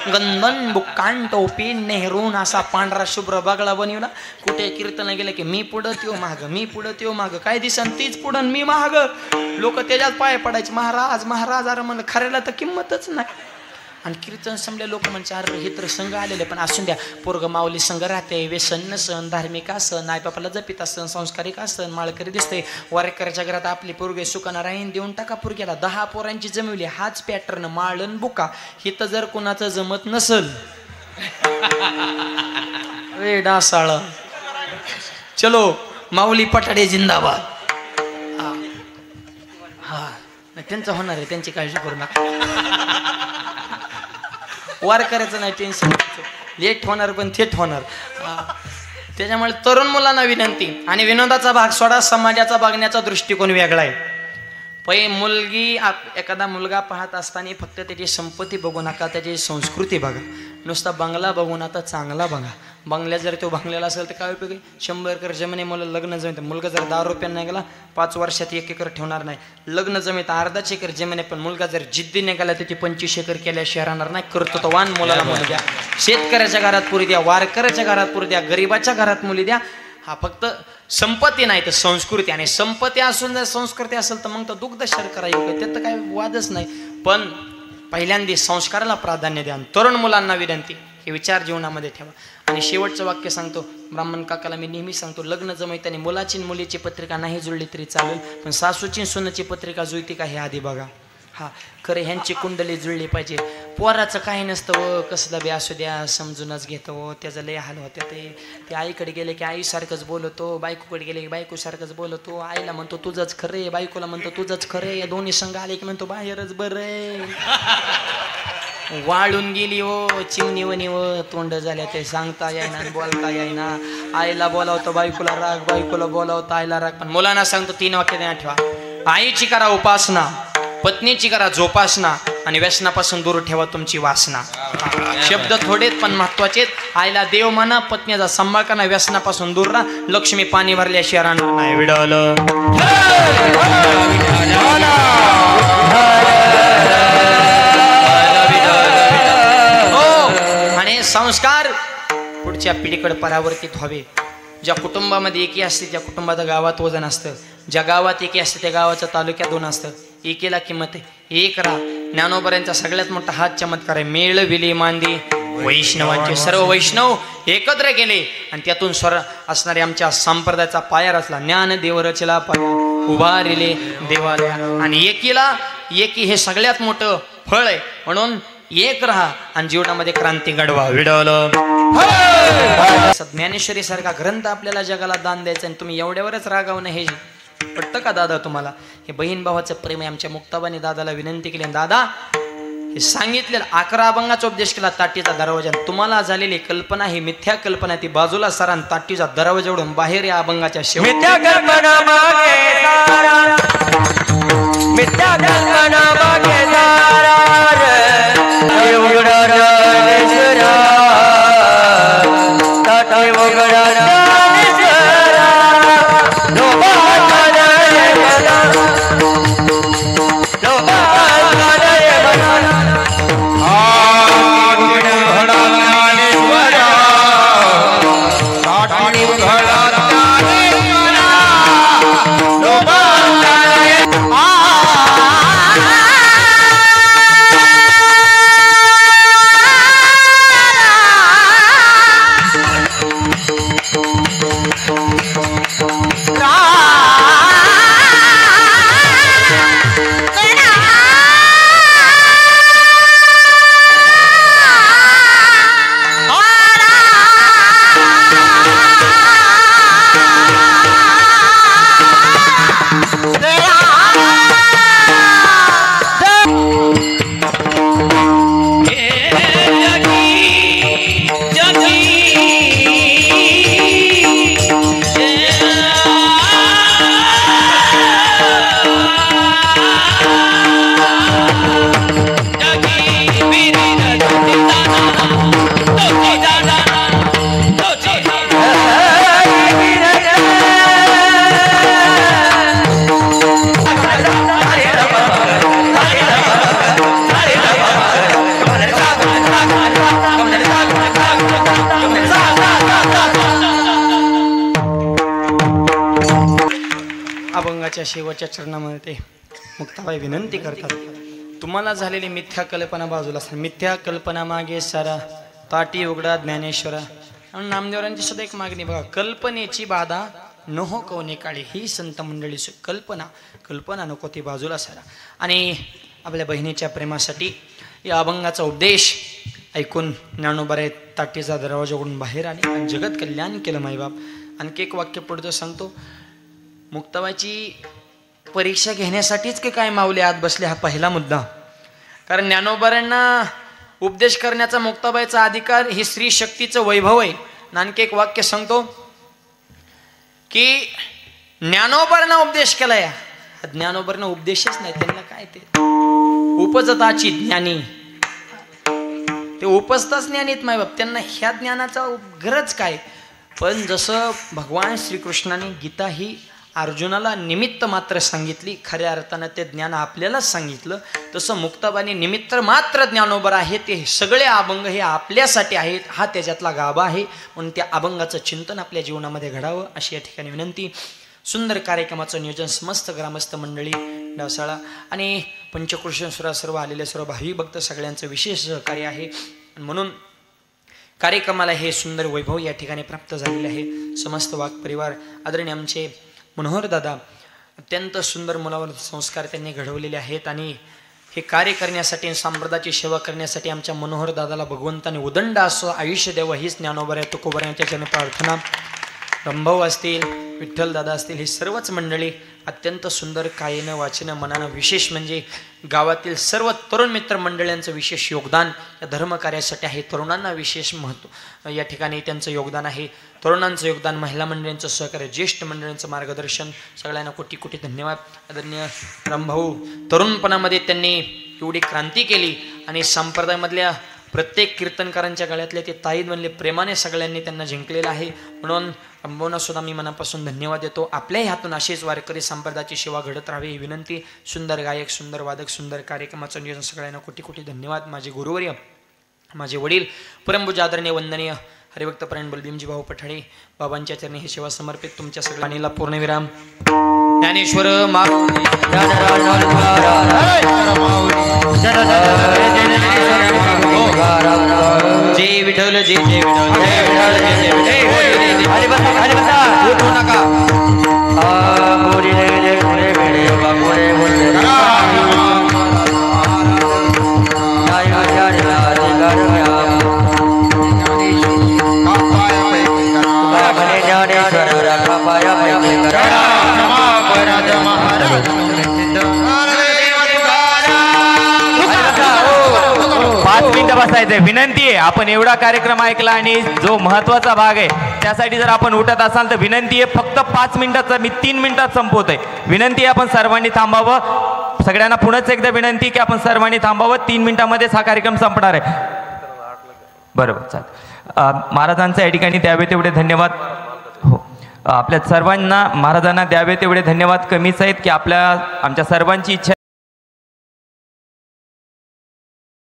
Speaker 1: गंधन बुक्कांतो पिन नेहरून असा पांढरा शुभ्र बगळा बनवला. कुठे कीर्तन गेलं की मी पुढं त्यो माग, मी पुढं त्यो माग. काय दिसन तीच पुढं मी माग. लोक त्याच्यात पाय पडायचे, महाराज महाराज. अरे म्हणलं खऱ्याला तर किंमतच नाही. आणि कीर्तन समले लोक म्हणजे अरे हे तर संघ आलेले, पण असून द्या. पोरग माऊली संघ राहते, व्यसन नसन, धार्मिक असन, आईबापाला जपित असन, संस्कारिक असन, माळकरी दिसते. वारेकरच्या घरात आपली पोरगे सुकाना राहीन देऊन टाका पोरग्याला. 10 पोरांची जमवली. हाच पॅटर्न माळण बुका. हे तर जर कुणाचं जमत नसल रे डासाळ. चलो माऊली पटाडे जिंदाबाद. हा हा त्यांचं होणार आहे, त्यांची काळजी करू नका. वार करायचं नाही, टेन्शन. लेट होणार पण थेट होणार. त्याच्यामुळे तरुण मुलांना विनंती. आणि विनोदाचा भाग सोडा, समाजाचा बघण्याचा दृष्टिकोन वेगळा आहे. मुलगी, एखादा मुलगा पाहत असताना फक्त त्याची संपत्ती बघू नका, त्याची संस्कृती बघा. नुसता बंगला बघू नका, चांगला बघा. बंगल्यात जर तो बंगल्याला असेल तर काय उपयोग? 100 एकर जमिनी मुलं लग्न जमित. मुलगा जर 10 रुपयांना नाही गेला 5 वर्षात 1 एकर ठेवणार नाही. लग्न जमित 1/2 एकर जमिनी, पण मुलगा जर जिद्दीने गेला त्याची 25 एकर केल्याशिवाय राहणार नाही. करतो तो वान मुलाला मुली द्या. शेतकऱ्याच्या घरात पुरी द्या, वारकऱ्याच्या घरात पुरी द्या, गरीबाच्या घरात मुली द्या. हा फक्त संपत्ती नाही तर संस्कृती, आणि संपत्ती असून जर संस्कृती असेल तर मग तर दुग्ध शर्करा योग्य, त्यात तर काही वादच नाही. पण पहिल्यांदा संस्काराला प्राधान्य द्या. तरुण मुलांना विनंती, हे विचार जीवनामध्ये ठेवा. आणि शेवटचं वाक्य सांगतो ब्राह्मण काकाला मी नेहमी सांगतो, लग्न जमवताना मुलाची आणि मुलीची पत्रिका नाही जुळली तरी चालेल, पण सासूची सुनाची पत्रिका जुळती का हे आधी बघा. हा खरं ह्यांची कुंडली जुळली पाहिजे. पोराचं काही नसतं व कसलं बी असू द्या समजूनच घेतो व त्याचं लय हाल होते. ते आईकडे गेले की आईसारखंच बोलतो, बायकोकडे गेले की बायकोसारखंच बोलतो. आईला म्हणतो तुझंच खरे, बायकोला म्हणतो तुझंच खरे, या दोन्ही संघ आले की म्हणतो बाहेरच बरं. वाळून गेली हो चिमणी वनी व तोंड झाल्या, ते सांगता येईना बोलता येईना. आईला बोलावतो बायकोला राग, बायकोला बोलावतो आईला राग. पण मुलांना सांगतो 3 वाक्य देण्यात ठेवा. आईची करा उपासना, पत्नीची करा जोपासना, आणि व्यसनापासून दूर ठेवा तुमची वासना. शब्द थोडेत पण महत्वाचे. आईला देव म्हणा, पत्नीचा सांभाळ करा, व्यसनापासून दूर राहा. लक्ष्मी पाणी भरल्याशिवाय राहणार नाही. विडल आणि संस्कार पुढच्या पिढीकडे परावर्तित व्हावे. ज्या कुटुंबामध्ये एकी असते त्या कुटुंबाचं गावात वजन असतं, ज्या गावात एकी असते त्या गावाचं तालुक्यात 2 असतं. एकीला किंमत आहे, एक राहा. ज्ञानोबरांचा सगळ्यात मोठा हात चमत्कार आहे. मेळ विली मांदी वैष्णवांचे, सर्व वैष्णव एकत्र गेले आणि त्यातून स्वर असणारे आमच्या संप्रदायाचा पाया रचला. ज्ञान देव रचला पाया, उभारिले देवालया. आणि एकी हे सगळ्यात मोठं फळ आहे. म्हणून एक राहा आणि जीवनामध्ये क्रांती घडवा. विडल ज्ञानेश्वरी सारखा ग्रंथ आपल्याला जगाला दान द्यायचं आणि तुम्ही एवढ्यावरच रागावणं हे पटतं का दादा तुम्हाला? हे बहीण भावाचं प्रेम आहे. आमच्या मुक्ताबाने दादाला विनंती केली, दादा हे सांगितलेलं 11 अभंगाचा उपदेश केला. ताटीचा दरवाजा, तुम्हाला झालेली कल्पना ही मिथ्या कल्पना, ती बाजूला सरा आणि ताटीचा दरवाजा उडून बाहेर या अभंगाच्या शेवट.
Speaker 3: मिथ्या कल्पना मागे सारा, मिथ्या कल्पना मागे सारा रे उघडा ज्ञानेश्वरा, ताटे उघडा ज्ञानेश्वरा, लोभाचा नये मला, लोभाचा नये मला, उघडा ज्ञानेश्वरा, ताटे उघडा ज्ञानेश्वरा, लोभाचा नये
Speaker 1: अभंगाच्या शेवटच्या चरणामध्ये ते मुक्ताबाई विनंती करतात, तुम्हाला झालेली मिथ्या कल्पना बाजूला सर, मिथ्या कल्पना मागे सारा, ताटी उघडा ज्ञानेश्वरा. आणि नामदेवरांची सुद्धा एक मागणी बघा, कल्पनेची बाधा नको कोणी काळी, ही संत मंडळी कल्पना नको ती बाजूला सारा. आणि आपल्या बहिणीच्या प्रेमासाठी या अभंगाचा उपदेश ऐकून ज्ञानोबारे ताटीचा दरवाजा उघडून बाहेर आले आणि जगत कल्याण केलं माईबाप. आणखी एक वाक्य पुढचं सांगतो, मुक्ताबाईची परीक्षा घेण्यासाठीच की काय माऊली आत बसले, हा पहिला मुद्दा. कारण ज्ञानोबारांना उपदेश करण्याचा मुक्ताबाईचा अधिकार ही स्त्री शक्तीचं वैभव आहे. आणखी एक वाक्य सांगतो की ज्ञानोबारांना उपदेश केलाय, ज्ञानोबारांना उपदेशच नाही, त्यांना काय ते उपजताची ज्ञानी, ते उपजताच ज्ञानीत मायबाप, त्यांना ह्या ज्ञानाचा गरज काय. पण जसं भगवान श्रीकृष्णाने गीता ही अर्जुनाला निमित्त मात्र सांगितली, खऱ्या अर्थानं ते ज्ञान आपल्यालाच सांगितलं. तसं मुक्ताबाईने निमित्त मात्र ज्ञानोबर आहे, ते सगळे अभंग हे आपल्यासाठी आहेत, हा त्याच्यातला गाभा आहे. म्हणून त्या अभंगाचं चिंतन आपल्या जीवनामध्ये घडावं अशी या ठिकाणी विनंती. सुंदर कार्यक्रमाचं नियोजन समस्त ग्रामस्थ मंडळी, डावसाळा आणि पंचकृष्णेश्वरा सर्व आलेले सर्व भाविक भक्त सगळ्यांचं विशेष सहकार्य आहे. म्हणून कार्यक्रमाला हे सुंदर वैभव या ठिकाणी प्राप्त झालेले आहे. समस्त वाघ परिवार आदरणीय आमचे मनोहर दादा, अत्यंत सुंदर मुलावर संस्कार त्यांनी घडवलेले आहेत आणि हे कार्य करण्यासाठी, संप्रदायाची सेवा करण्यासाठी आमच्या मनोहर दादाला भगवंताने उदंड असं आयुष्य द्यावं हीच ज्ञानोबऱ्या तुकोबऱ्यांच्या चरणी प्रार्थना. रंभाऊ असतील, विठ्ठल दादा असतील, ही सर्वच मंडळी अत्यंत सुंदर कायेनं वाचनं मनानं, विशेष म्हणजे गावातील सर्व तरुण मित्र मंडळींचं विशेष योगदान या धर्मकार्यासाठी आहे. तरुणांना विशेष महत्त्व या ठिकाणी त्यांचं योगदान आहे. तरुणांचं योगदान, महिला मंडळींचं सहकार्य, ज्येष्ठ मंडळींचं मार्गदर्शन, सगळ्यांना कोटी कोटी धन्यवाद. आदरणीय रामभाऊ, तरुणपणामध्ये त्यांनी एवढी क्रांती केली आणि संप्रदायामधल्या प्रत्येक कीर्तनकारांच्या गळ्यातले ते ताईद बनले, प्रेमाने सगळ्यांनी त्यांना जिंकलेलं आहे. म्हणून रामभाऊंना सुद्धा मी मनापासून धन्यवाद देतो. आपल्याही हातून अशीच वारकरी संप्रदायाची सेवा घडत राहावी ही विनंती. सुंदर गायक, सुंदर वादक, सुंदर कार्यक्रमाचं नियोजन, सगळ्यांना कोटी कोटी धन्यवाद. माझे गुरुवर्य, माझे वडील, परमपूज्य आदरणीय वंदनीय हरिभक्त परायण बलभीमजी भाऊ पठाडे बाबांच्या चरणी ही सेवा समर्पित. तुमच्या सगळ्यांना पूर्णविराम. ज्ञानेश्वर जय विठ्ठल, जय जय विठ्ठल, जय विठ्ठल, जय जय विठ्ठल. खाली बसा, खाली बसा, उठू नका.
Speaker 4: बसायचंय, विनंती आहे. आपण एवढा कार्यक्रम ऐकला आणि जो महत्वाचा भाग आहे त्यासाठी जर आपण उठत असाल तर विनंती आहे, फक्त 5 मिनिटाचा, मी 3 मिनिटात संपवतोय. विनंती आहे आपण सर्वांनी थांबावं. सगळ्यांना पुन्हा एकदा विनंती की आपण सर्वांनी थांबावं. 3 मिनिटांमध्येच हा कार्यक्रम संपणार आहे. बरोबर, चालेल. महाराजांचं या ठिकाणी द्यावे तेवढे धन्यवाद. हो, आपल्या सर्वांना महाराजांना द्यावे तेवढे धन्यवाद कमीच आहेत की आमच्या सर्वांची इच्छा